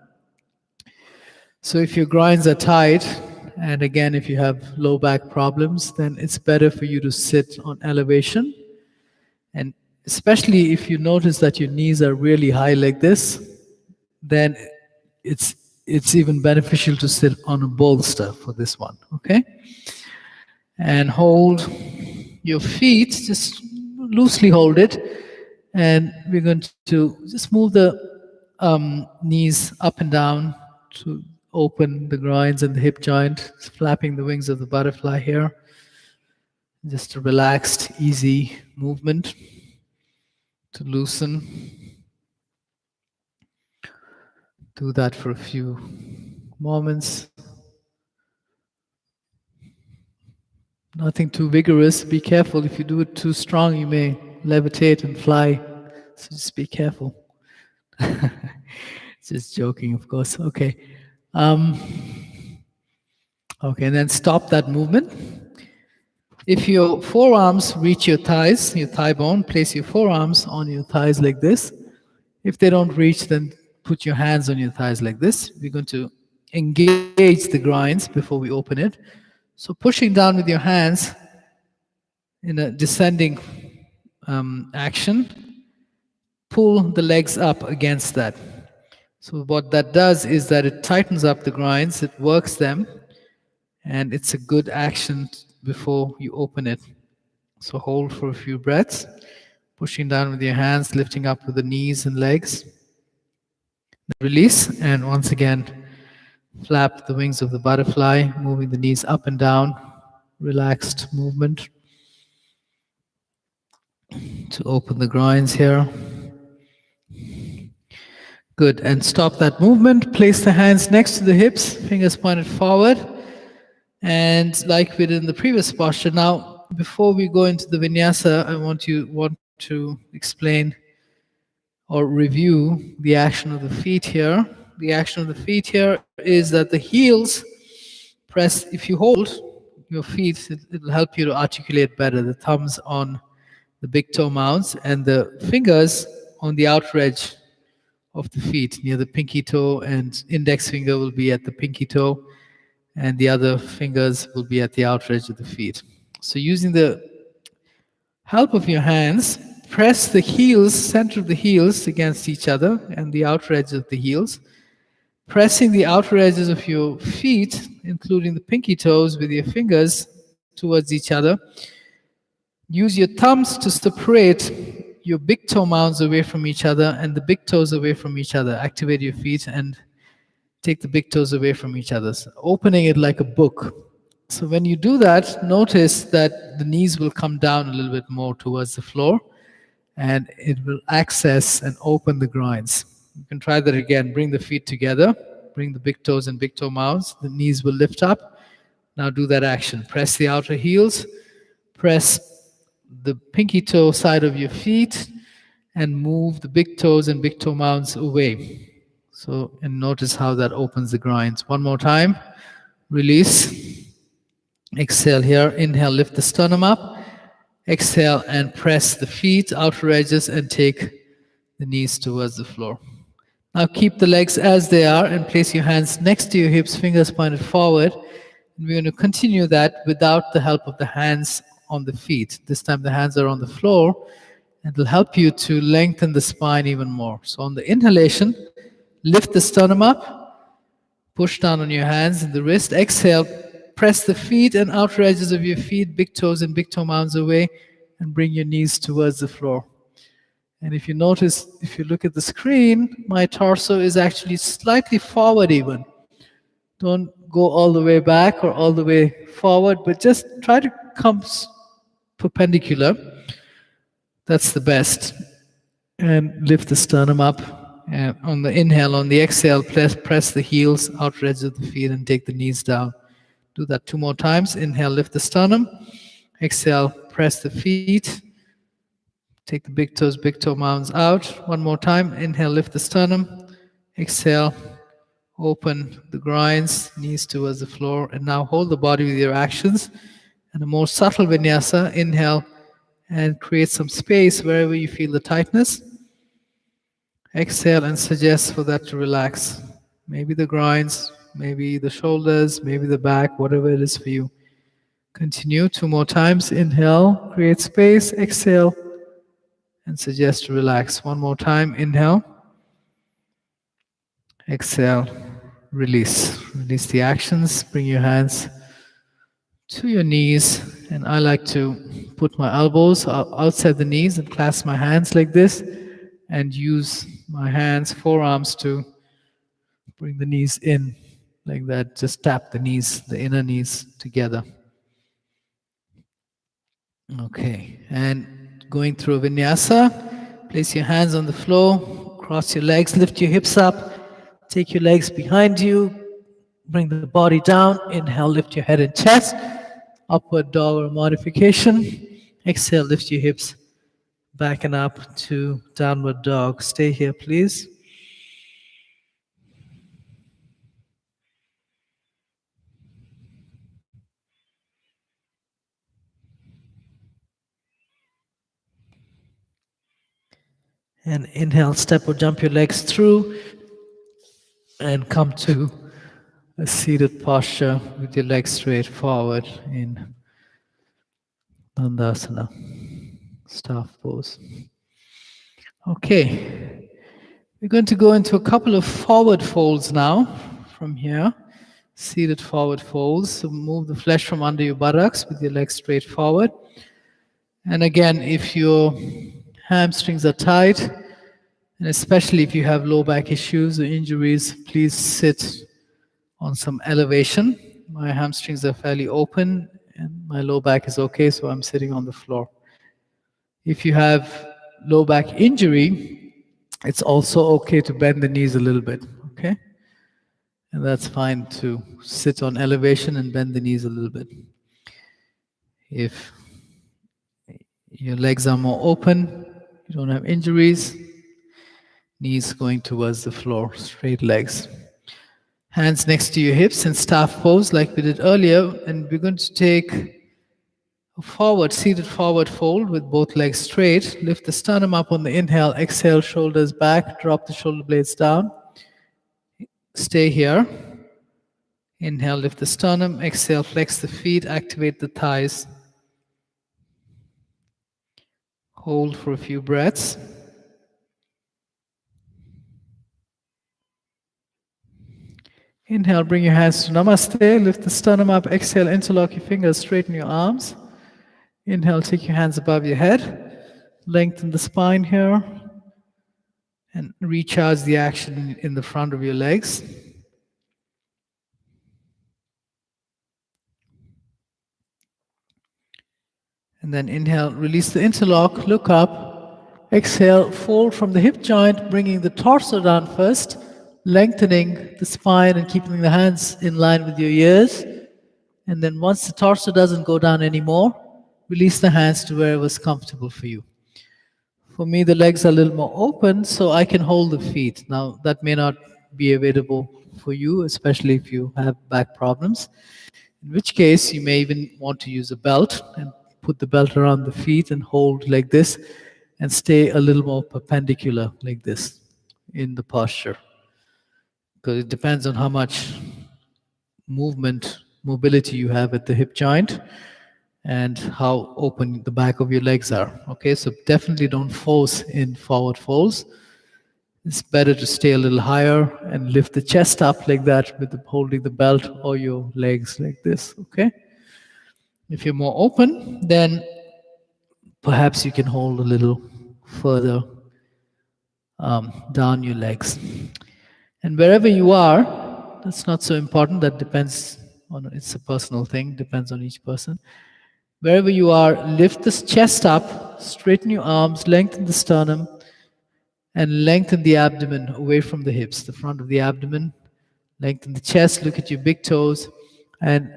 So if your groins are tight, and again, if you have low back problems, then it's better for you to sit on elevation. And especially if you notice that your knees are really high like this, then it's even beneficial to sit on a bolster for this one, okay? And hold your feet, just loosely hold it, and we're going to just move the knees up and down to open the groins and the hip joint, flapping the wings of the butterfly here. Just a relaxed, easy movement to loosen. Do that for a few moments. Nothing too vigorous. Be careful. If you do it too strong, you may levitate and fly. So just be careful. Just joking, of course. Okay. Okay, and then stop that movement. If your forearms reach your thighs, your thigh bone, place your forearms on your thighs like this. If they don't reach, then put your hands on your thighs like this. We're going to engage the groins before we open it. So pushing down with your hands in a descending action, pull the legs up against that. So what that does is that it tightens up the groins, it works them, and it's a good action before you open it. So hold for a few breaths, pushing down with your hands, lifting up with the knees and legs. Release, and once again, flap the wings of the butterfly, moving the knees up and down, relaxed movement to open the groins here. Good, and stop that movement. Place the hands next to the hips, fingers pointed forward. And like we did in the previous posture, now before we go into the vinyasa, I want to explain or review the action of the feet here. The action of the feet here is that the heels press, if you hold your feet, it'll help you to articulate better. The thumbs on the big toe mounts and the fingers on the outer edge of the feet near the pinky toe, and index finger will be at the pinky toe and the other fingers will be at the outer edge of the feet. So using the help of your hands, press the heels, center of the heels against each other and the outer edge of the heels. Pressing the outer edges of your feet, including the pinky toes, with your fingers towards each other. Use your thumbs to separate your big toe mounds away from each other and the big toes away from each other. Activate your feet and take the big toes away from each other, so opening it like a book. So when you do that, notice that the knees will come down a little bit more towards the floor and it will access and open the groins. You can try that again. Bring the feet together, bring the big toes and big toe mounds. The knees will lift up. Now do that action. Press the outer heels, press the pinky toe side of your feet, and move the big toes and big toe mounds away. So, and notice how that opens the groins. One more time. Release. Exhale here. Inhale, lift the sternum up. Exhale and press the feet, outer edges, and take the knees towards the floor. Now keep the legs as they are and place your hands next to your hips, fingers pointed forward. And we're going to continue that without the help of the hands on the feet. This time the hands are on the floor, and it'll help you to lengthen the spine even more. So on the inhalation, lift the sternum up, push down on your hands and the wrist. Exhale, press the feet and outer edges of your feet, big toes and big toe mounds away, and bring your knees towards the floor. And if you notice, if you look at the screen, my torso is actually slightly forward even. Don't go all the way back or all the way forward, but just try to come perpendicular. That's the best. And lift the sternum up. And on the inhale, on the exhale, press the heels, outer edge of the feet, and take the knees down. Do that 2 more times. Inhale, lift the sternum. Exhale, press the feet. Take the big toes, big toe mounds out. 1 more time. Inhale, lift the sternum. Exhale, open the groins, knees towards the floor. And now hold the body with your actions. And a more subtle vinyasa. Inhale and create some space wherever you feel the tightness. Exhale and suggest for that to relax. Maybe the groins, maybe the shoulders, maybe the back, whatever it is for you. Continue 2 more times. Inhale, create space. Exhale and suggest to relax. 1 more time. Inhale. Exhale. Release. Release the actions. Bring your hands to your knees. And I like to put my elbows outside the knees and clasp my hands like this and use my hands, forearms to bring the knees in like that. Just tap the knees, the inner knees together. Okay, and going through a vinyasa, place your hands on the floor, cross your legs, lift your hips up, take your legs behind you, bring the body down, inhale, lift your head and chest, upward dog or modification, exhale, lift your hips back and up to downward dog. Stay here, please. And inhale, step or jump your legs through and come to a seated posture with your legs straight forward in Dandasana, staff pose. Okay, we're going to go into a couple of forward folds now from here. Seated forward folds. So move the flesh from under your buttocks with your legs straight forward. And again, if your hamstrings are tight, and especially if you have low back issues or injuries, please sit on some elevation. My hamstrings are fairly open and my low back is okay, so I'm sitting on the floor. If you have low back injury, it's also okay to bend the knees a little bit, okay? And that's fine to sit on elevation and bend the knees a little bit. If your legs are more open, you don't have injuries, knees going towards the floor, straight legs. Hands next to your hips in staff pose like we did earlier, and we're going to take a forward, seated forward fold with both legs straight. Lift the sternum up on the inhale, exhale, shoulders back, drop the shoulder blades down. Stay here. Inhale, lift the sternum, exhale, flex the feet, activate the thighs. Hold for a few breaths. Inhale, bring your hands to Namaste. Lift the sternum up. Exhale, interlock your fingers. Straighten your arms. Inhale, take your hands above your head. Lengthen the spine here. And recharge the action in the front of your legs. And then inhale, release the interlock, look up. Exhale, fold from the hip joint, bringing the torso down first, lengthening the spine and keeping the hands in line with your ears. And then once the torso doesn't go down anymore, release the hands to wherever's comfortable for you. For me, the legs are a little more open, so I can hold the feet. Now, that may not be available for you, especially if you have back problems, in which case you may even want to use a belt and put the belt around the feet and hold like this and stay a little more perpendicular like this in the posture. Because it depends on how much mobility you have at the hip joint and how open the back of your legs are. Okay, so definitely don't force in forward folds. It's better to stay a little higher and lift the chest up like that with holding the belt or your legs like this. Okay. If you're more open, then perhaps you can hold a little further down your legs. And wherever you are, that's not so important. That depends on, it's a personal thing, depends on each person. Wherever you are, lift the chest up, straighten your arms, lengthen the sternum, and lengthen the abdomen away from the hips, the front of the abdomen. Lengthen the chest, look at your big toes, and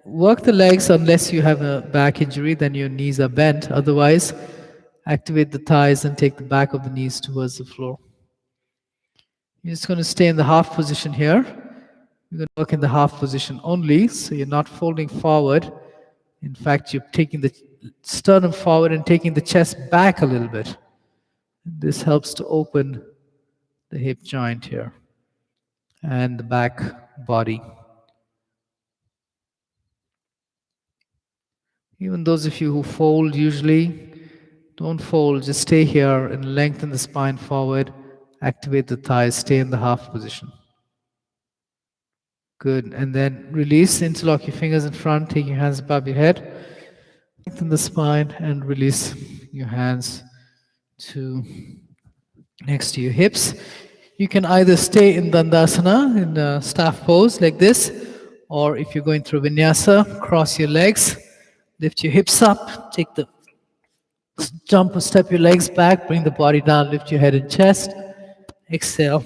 work the legs unless you have a back injury, then your knees are bent. Otherwise, activate the thighs and take the back of the knees towards the floor. You're just going to stay in the half position here. You're going to work in the half position only, so you're not folding forward. In fact, you're taking the sternum forward and taking the chest back a little bit. This helps to open the hip joint here and the back body. Even those of you who fold usually, don't fold, just stay here and lengthen the spine forward, activate the thighs, stay in the half position. Good, and then release, interlock your fingers in front, take your hands above your head, lengthen the spine and release your hands to next to your hips. You can either stay in Dandasana, in the staff pose like this, or if you're going through Vinyasa, cross your legs, lift your hips up, take the jump or step your legs back, bring the body down, lift your head and chest, exhale.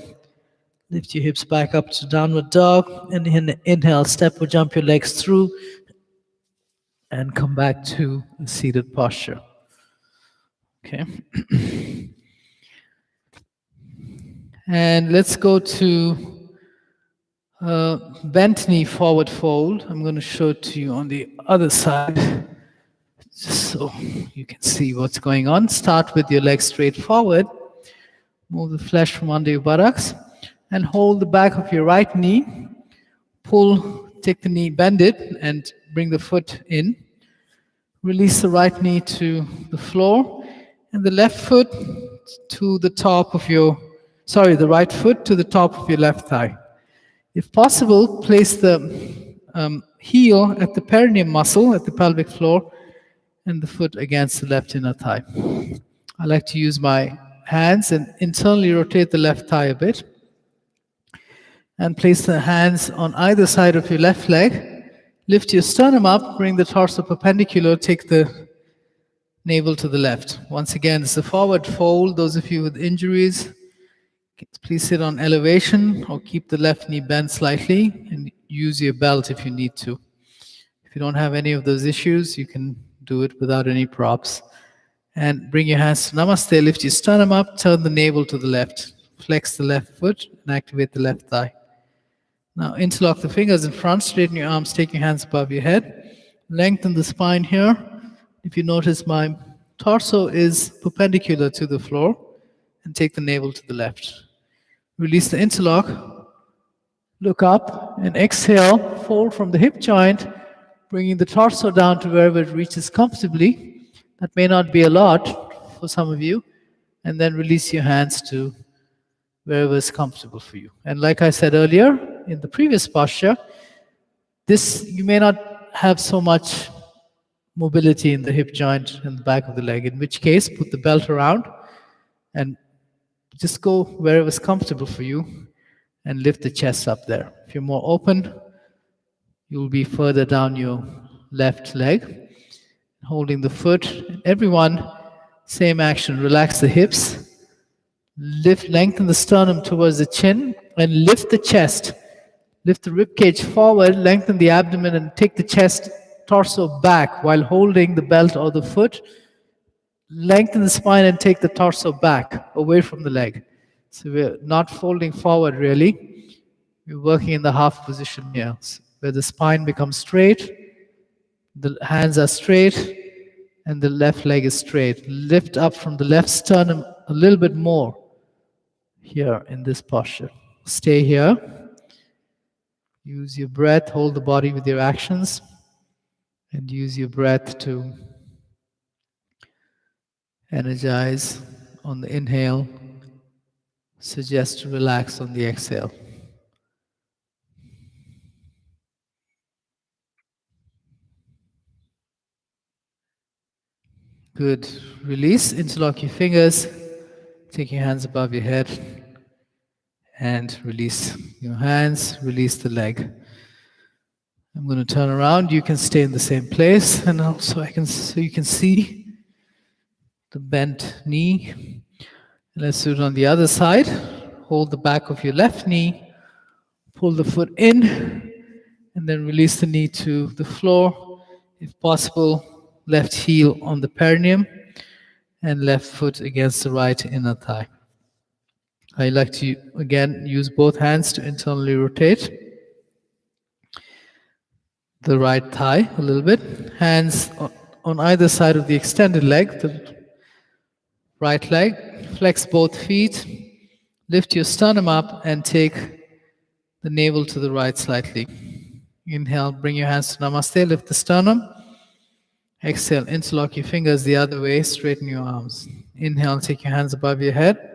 Lift your hips back up to downward dog, and inhale, step or jump your legs through, and come back to a seated posture. Okay. And let's go to bent knee forward fold. I'm going to show it to you on the other side, just so you can see what's going on. Start with your legs straight forward. Move the flesh from under your buttocks. And hold the back of your right knee. Pull, take the knee, bend it, and bring the foot in. Release the right knee to the floor, and the left foot to the top of your, the right foot to the top of your left thigh. If possible, place the heel at the perineum muscle, at the pelvic floor, and the foot against the left inner thigh. I like to use my hands and internally rotate the left thigh a bit. And place the hands on either side of your left leg. Lift your sternum up, bring the torso perpendicular, take the navel to the left. Once again, it's a forward fold. Those of you with injuries, please sit on elevation or keep the left knee bent slightly and use your belt if you need to. If you don't have any of those issues, you can do it without any props. And bring your hands to Namaste, lift your sternum up, turn the navel to the left. Flex the left foot and activate the left thigh. Now interlock the fingers in front, straighten your arms, take your hands above your head. Lengthen the spine here. If you notice, my torso is perpendicular to the floor, and take the navel to the left. Release the interlock. Look up and exhale, fold from the hip joint, bringing the torso down to wherever it reaches comfortably. That may not be a lot for some of you. And then release your hands to wherever is comfortable for you. And like I said earlier, in the previous posture, this you may not have so much mobility in the hip joint and the back of the leg, in which case put the belt around and just go wherever is comfortable for you and lift the chest up there. If you're more open, you'll be further down your left leg, holding the foot. Everyone, same action. Relax the hips, lengthen the sternum towards the chin, and lift the chest. Lift the rib cage forward, lengthen the abdomen, and take the chest, torso back while holding the belt or the foot. Lengthen the spine and take the torso back, away from the leg. So we're not folding forward really. We're working in the half position here, where the spine becomes straight, the hands are straight, and the left leg is straight. Lift up from the left sternum a little bit more here in this posture. Stay here. Use your breath, hold the body with your actions, and use your breath to energize on the inhale. Suggest to relax on the exhale. Good. Release, interlock your fingers, take your hands above your head, and release your hands, release the leg. I'm going to turn around. You can stay in the same place, and also so you can see the bent knee. Let's do it on the other side. Hold the back of your left knee, pull the foot in, and then release the knee to the floor. If possible, left heel on the perineum and left foot against the right inner thigh. I like to, again, use both hands to internally rotate the right thigh a little bit. Hands on either side of the extended leg, the right leg. Flex both feet. Lift your sternum up and take the navel to the right slightly. Inhale, bring your hands to Namaste, lift the sternum. Exhale, interlock your fingers the other way, straighten your arms. Inhale, take your hands above your head.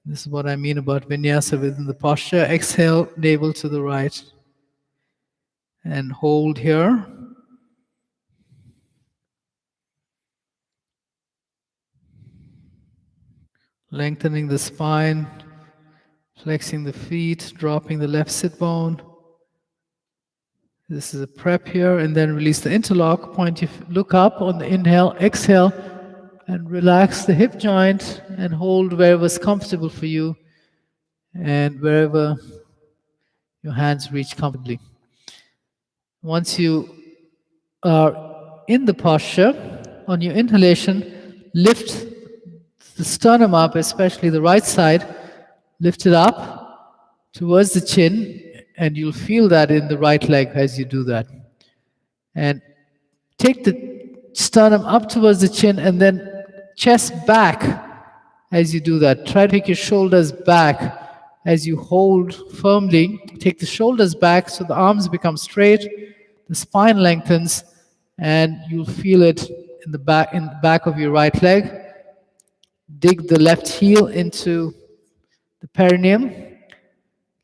This is what I mean about vinyasa within the posture. Exhale, navel to the right. And hold here. Lengthening the spine, flexing the feet, dropping the left sit bone. This is a prep here, and then release the interlock. Look up on the inhale, exhale, and relax the hip joint and hold wherever is comfortable for you and wherever your hands reach comfortably. Once you are in the posture, on your inhalation, lift the sternum up, especially the right side, lift it up towards the chin, and you'll feel that in the right leg as you do that. And take the sternum up towards the chin and then chest back as you do that. Try to take your shoulders back as you hold firmly. Take the shoulders back so the arms become straight, the spine lengthens, and you'll feel it in the back of your right leg. Dig the left heel into the perineum.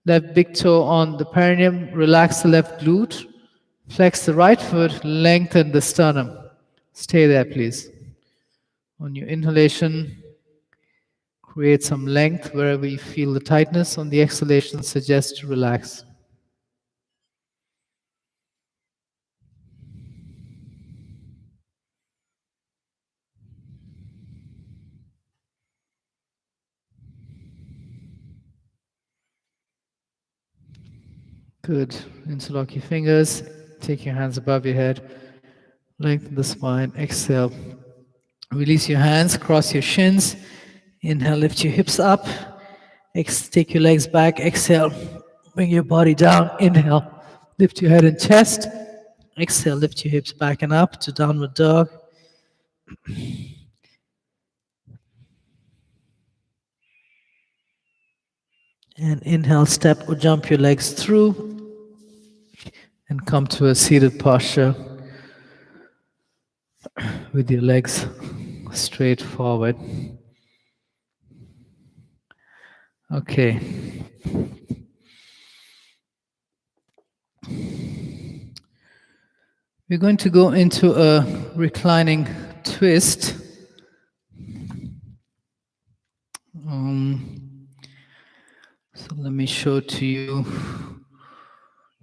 Left big toe on the perineum. Relax the left glute. Flex the right foot. Lengthen the sternum. Stay there, please. On your inhalation, create some length wherever you feel the tightness. On the exhalation, suggest to relax. Good. Interlock your fingers. Take your hands above your head. Lengthen the spine. Exhale. Release your hands. Cross your shins. Inhale. Lift your hips up. Take your legs back. Exhale. Bring your body down. Inhale. Lift your head and chest. Exhale. Lift your hips back and up to downward dog. And inhale, step or jump your legs through and come to a seated posture with your legs straight forward. Okay. We're going to go into a reclining twist. So let me show to you.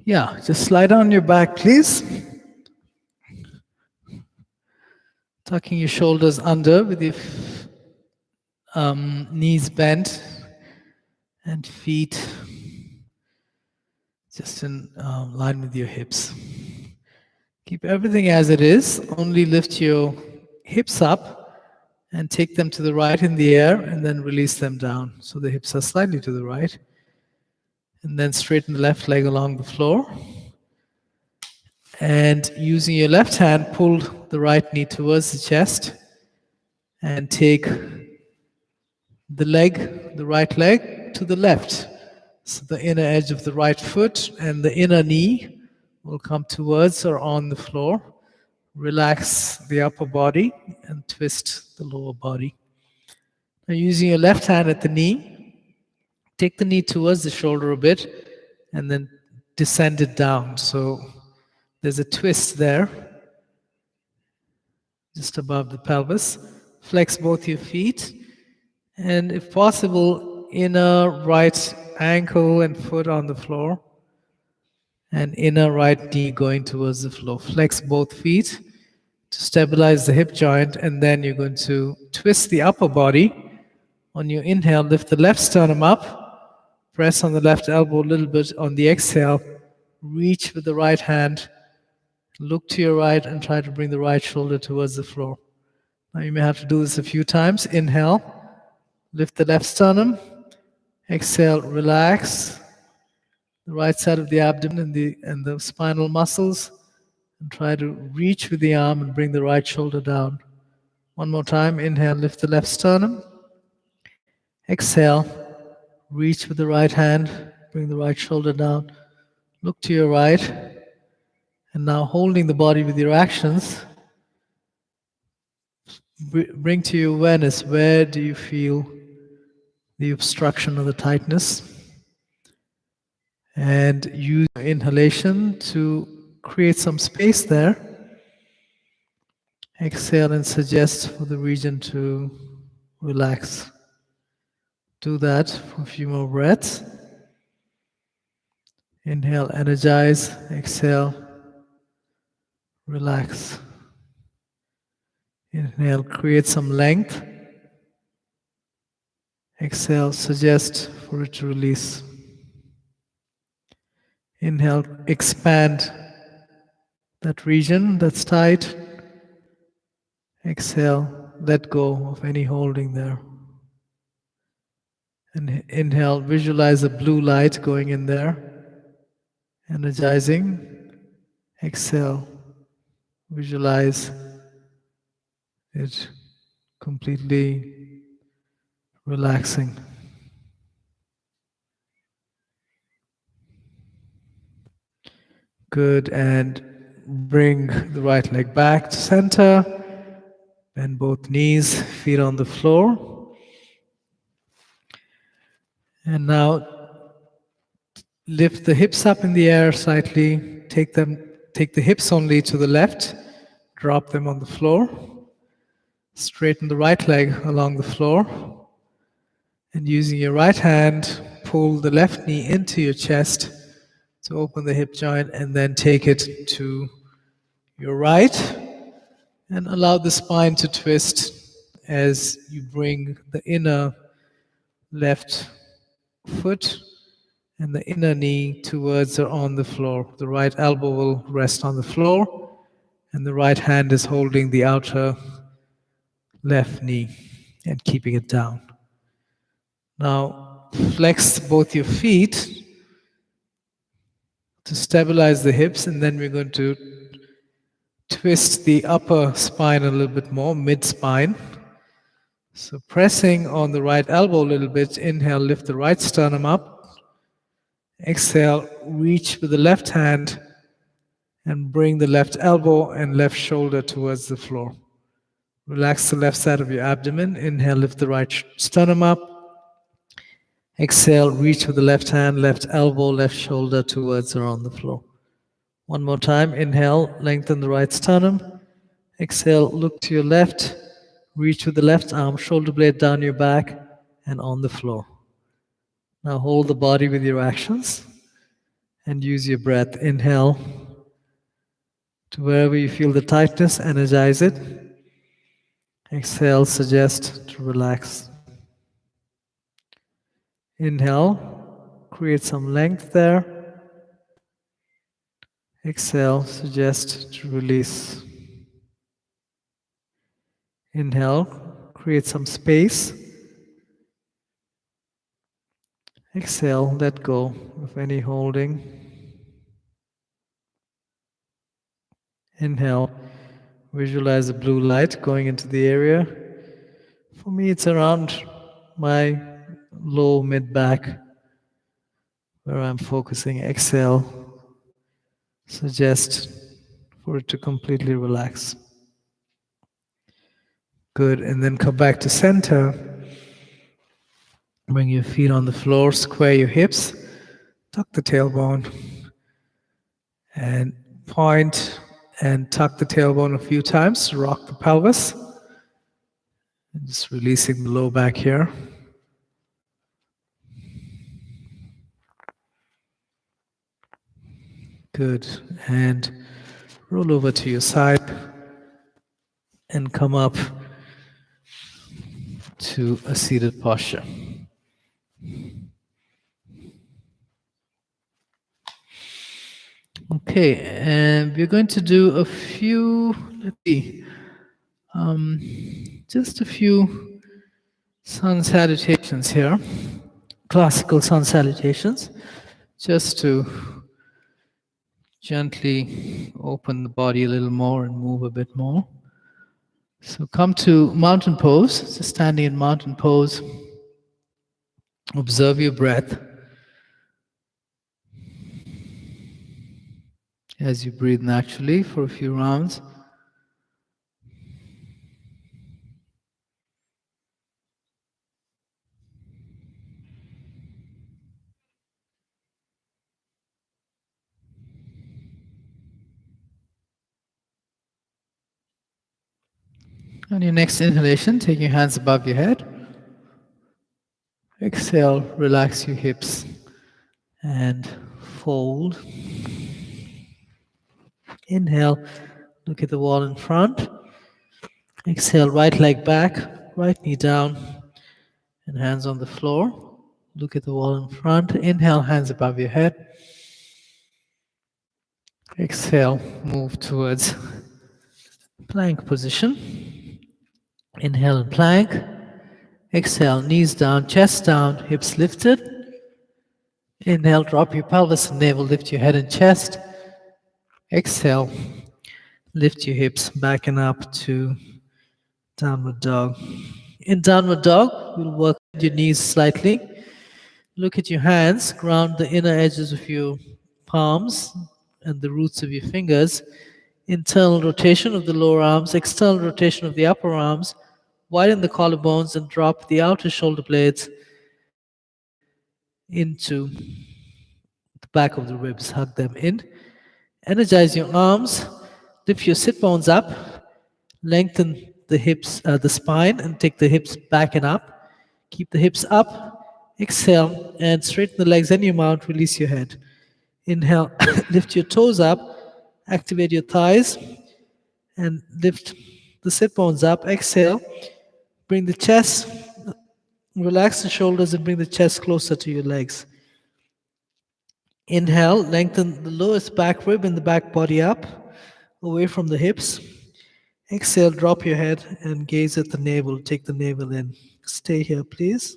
Yeah, just lie down on your back, please. Tucking your shoulders under with your knees bent and feet just in line with your hips. Keep everything as it is. Only lift your hips up and take them to the right in the air and then release them down. So the hips are slightly to the right. And then straighten the left leg along the floor. And using your left hand, pull the right knee towards the chest and take the right leg to the left. So the inner edge of the right foot and the inner knee will come towards or on the floor. Relax the upper body and twist the lower body. Now using your left hand at the knee, take the knee towards the shoulder a bit and then descend it down. So there's a twist there, just above the pelvis. Flex both your feet and if possible, inner right ankle and foot on the floor and inner right knee going towards the floor. Flex both feet to stabilize the hip joint, and then you're going to twist the upper body. On your inhale, lift the left sternum up, press on the left elbow a little bit. On the exhale, reach with the right hand, look to your right and try to bring the right shoulder towards the floor. Now you may have to do this a few times. Inhale, lift the left sternum, exhale, relax the right side of the abdomen and the spinal muscles, and try to reach with the arm and bring the right shoulder down. One more time. Inhale, lift the left sternum. Exhale, reach with the right hand, bring the right shoulder down. Look to your right. And now holding the body with your actions, bring to your awareness, where do you feel the obstruction or the tightness? And use inhalation to create some space there. Exhale and suggest for the region to relax. Do that for a few more breaths. Inhale, energize. Exhale, relax. Inhale, create some length. Exhale, suggest for it to release. Inhale, expand that region that's tight. Exhale, let go of any holding there. And inhale, visualize a blue light going in there, energizing. Exhale, visualize it completely relaxing. Good, and bring the right leg back to center. Bend both knees, feet on the floor. And now lift the hips up in the air slightly. Take the hips only to the left. Drop them on the floor. Straighten the right leg along the floor. And using your right hand, pull the left knee into your chest to open the hip joint, and then take it to your right. And allow the spine to twist as you bring the inner left foot and the inner knee towards or on the floor. The right elbow will rest on the floor, and the right hand is holding the outer left knee and keeping it down. Now, flex both your feet to stabilize the hips, and then we're going to twist the upper spine a little bit more, mid-spine. So pressing on the right elbow a little bit. Inhale, lift the right sternum up. Exhale, reach with the left hand and bring the left elbow and left shoulder towards the floor. Relax the left side of your abdomen. Inhale, lift the right sternum up. Exhale, reach with the left hand, left elbow, left shoulder towards or on the floor. One more time. Inhale, lengthen the right sternum. Exhale, look to your left, reach with the left arm, shoulder blade down your back and on the floor. Now hold the body with your actions and use your breath. Inhale to wherever you feel the tightness, energize it. Exhale, suggest to relax. Inhale, create some length there. Exhale, suggest to release. Inhale, create some space. Exhale, let go of any holding. Inhale, visualize a blue light going into the area. For me, it's around my low mid back where I'm focusing. Exhale, suggest for it to completely relax. Good, and then come back to center. Bring your feet on the floor, square your hips, tuck the tailbone, and point and tuck the tailbone a few times to rock the pelvis. And just releasing the low back here. Good, and roll over to your side and come up to a seated posture. Okay, and we're going to do a few, let's see, just a few sun salutations here, classical sun salutations, just to gently open the body a little more and move a bit more. So come to mountain pose, so standing in mountain pose, observe your breath as you breathe naturally for a few rounds. On your next inhalation, take your hands above your head. Exhale, relax your hips and fold. Inhale, look at the wall in front. Exhale, right leg back, right knee down, and hands on the floor. Look at the wall in front. Inhale, hands above your head. Exhale, move towards plank position. Inhale and plank. Exhale, knees down, chest down, hips lifted. Inhale, drop your pelvis and navel, lift your head and chest. Exhale, lift your hips back and up to downward dog. In downward dog, you'll work your knees slightly. Look at your hands, ground the inner edges of your palms and the roots of your fingers. Internal rotation of the lower arms, external rotation of the upper arms. Widen the collarbones and drop the outer shoulder blades into the back of the ribs. Hug them in. Energize your arms. Lift your sit bones up. Lengthen the hips, the spine, and take the hips back and up. Keep the hips up. Exhale and straighten the legs and your mount. Release your head. Inhale, lift your toes up. Activate your thighs and lift the sit bones up. Exhale, bring the chest, relax the shoulders and bring the chest closer to your legs. Inhale, lengthen the lowest back rib and the back body up, away from the hips. Exhale, drop your head and gaze at the navel. Take the navel in. Stay here, please.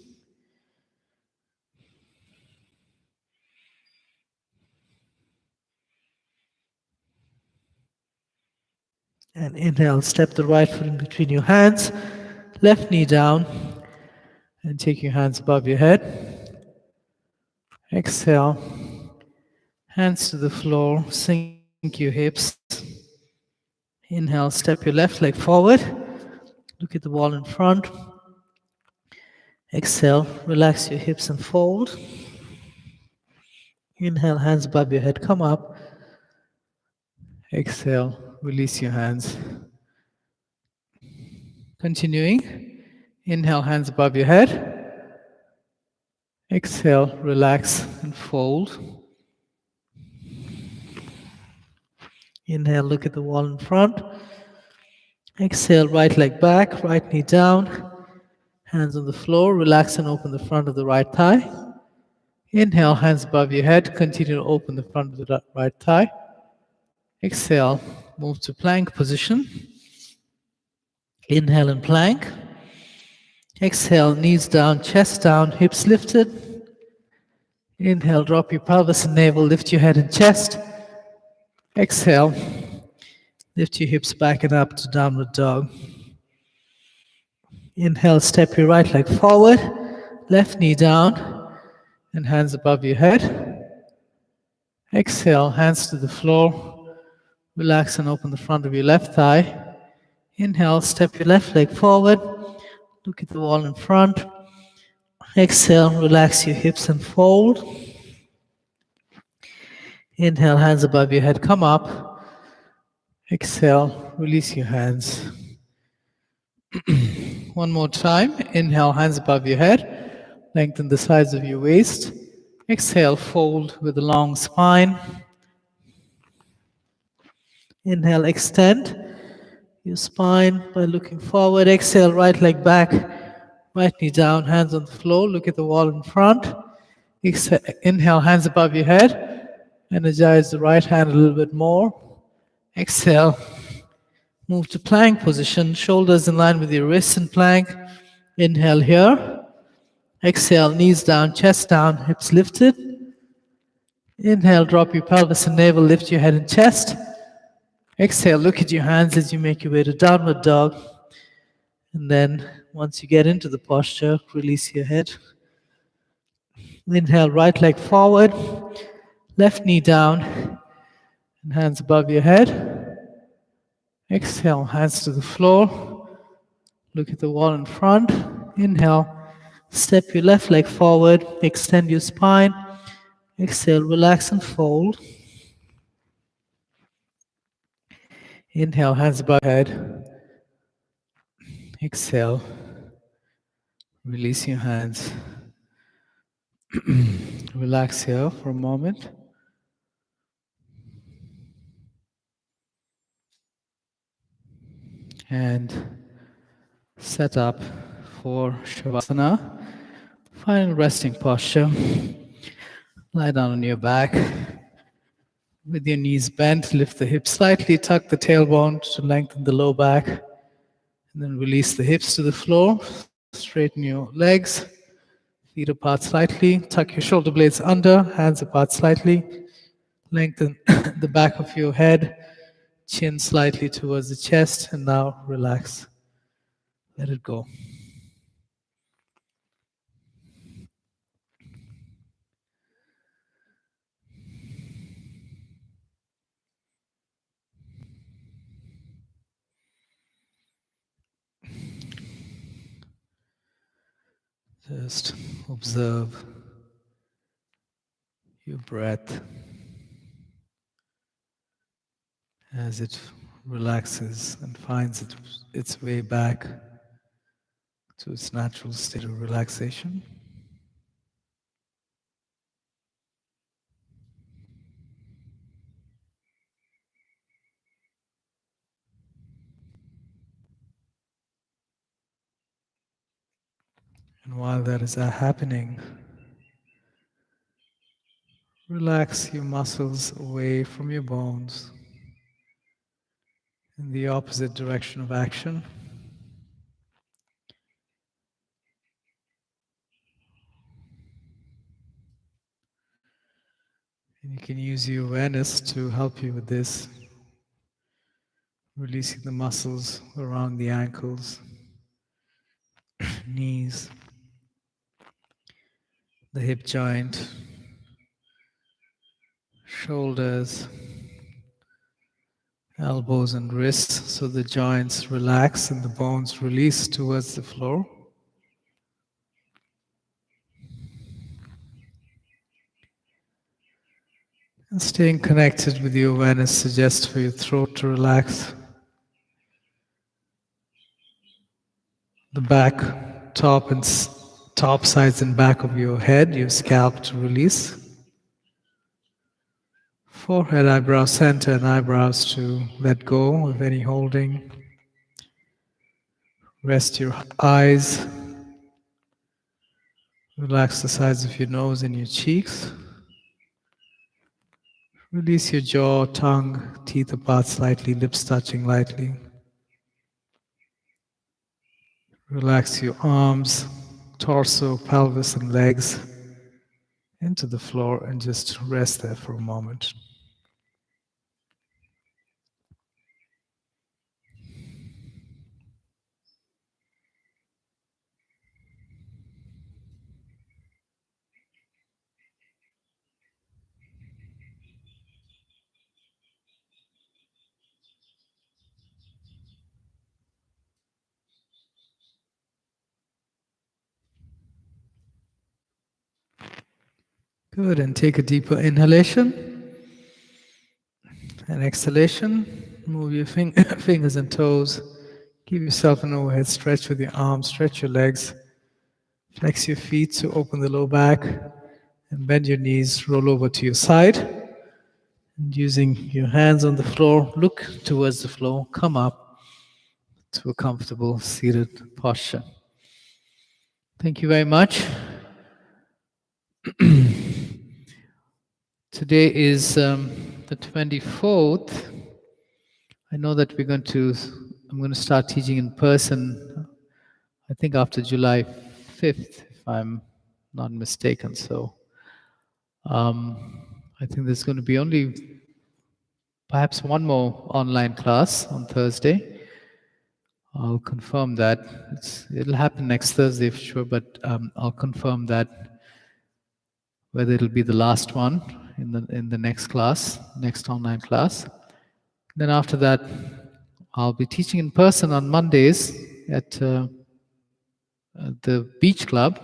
And inhale, step the right foot in between your hands, left knee down, and take your hands above your head. Exhale, hands to the floor, sink your hips. Inhale, step your left leg forward, look at the wall in front. Exhale, relax your hips and fold. Inhale, hands above your head, come up. Exhale, release your hands. Continuing. Inhale, hands above your head. Exhale, relax and fold. Inhale, look at the wall in front. Exhale, right leg back, right knee down. Hands on the floor, relax and open the front of the right thigh. Inhale, hands above your head, continue to open the front of the right thigh. Exhale, move to plank position. Inhale and plank. Exhale, knees down, chest down, hips lifted. Inhale, drop your pelvis and navel, lift your head and chest. Exhale, lift your hips back and up to downward dog. Inhale, step your right leg forward, left knee down, and hands above your head. Exhale, hands to the floor. Relax and open the front of your left thigh. Inhale, step your left leg forward. Look at the wall in front. Exhale, relax your hips and fold. Inhale, hands above your head, come up. Exhale, release your hands. One more time. Inhale, hands above your head. Lengthen the sides of your waist. Exhale, fold with a long spine. Inhale, extend your spine by looking forward. Exhale, right leg back, right knee down, hands on the floor. Look at the wall in front. Inhale, hands above your head. Energize the right hand a little bit more. Exhale, move to plank position, shoulders in line with your wrists in plank. Inhale here. Exhale, knees down, chest down, hips lifted. Inhale, drop your pelvis and navel, lift your head and chest. Exhale, look at your hands as you make your way to downward dog. And then once you get into the posture, release your head. Inhale, right leg forward, left knee down, and hands above your head. Exhale, hands to the floor. Look at the wall in front. Inhale, step your left leg forward, extend your spine. Exhale, relax and fold. Inhale, hands above your head. Exhale, release your hands. Relax here for a moment. And set up for Shavasana. Final resting posture. Lie down on your back. With your knees bent, lift the hips slightly, tuck the tailbone to lengthen the low back. And then release the hips to the floor. Straighten your legs. Feet apart slightly. Tuck your shoulder blades under, hands apart slightly. Lengthen the back of your head. Chin slightly towards the chest. And now relax. Let it go. Just observe your breath as it relaxes and finds its way back to its natural state of relaxation. And while that is happening, relax your muscles away from your bones in the opposite direction of action. And you can use your awareness to help you with this, releasing the muscles around the ankles, knees, the hip joint, shoulders, elbows and wrists, so the joints relax and the bones release towards the floor. Staying connected with your awareness suggests for your throat to relax. The back, top sides and back of your head, your scalp to release. Forehead, eyebrow center, and eyebrows to let go of any holding. Rest your eyes. Relax the sides of your nose and your cheeks. Release your jaw, tongue, teeth apart slightly, lips touching lightly. Relax your arms, torso, pelvis, and legs into the floor and just rest there for a moment. Good, and take a deeper inhalation and exhalation. Move your fingers and toes. Give yourself an overhead stretch with your arms, stretch your legs. Flex your feet to open the low back and bend your knees, roll over to your side. And using your hands on the floor, look towards the floor, come up to a comfortable seated posture. Thank you very much. Today is the 24th. I know that I'm going to start teaching in person, I think after July 5th, if I'm not mistaken. So I think there's going to be only perhaps one more online class on Thursday. I'll confirm that. It'll happen next Thursday for sure, but I'll confirm that whether it'll be the last one in the next class, next online class. Then after that, I'll be teaching in person on Mondays at the beach club.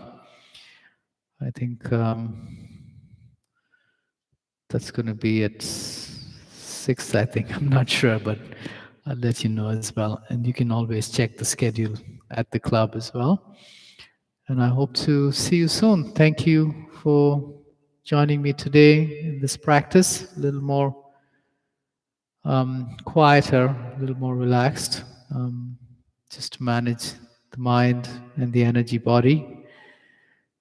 I think that's going to be at 6, I think. I'm not sure, but I'll let you know as well. And you can always check the schedule at the club as well. And I hope to see you soon. Thank you for joining me today in this practice, a little more quieter, a little more relaxed, just to manage the mind and the energy body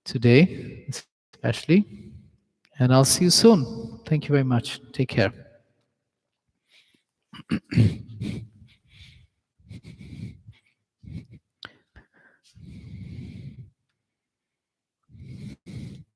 today, especially. And I'll see you soon. Thank you very much. Take care.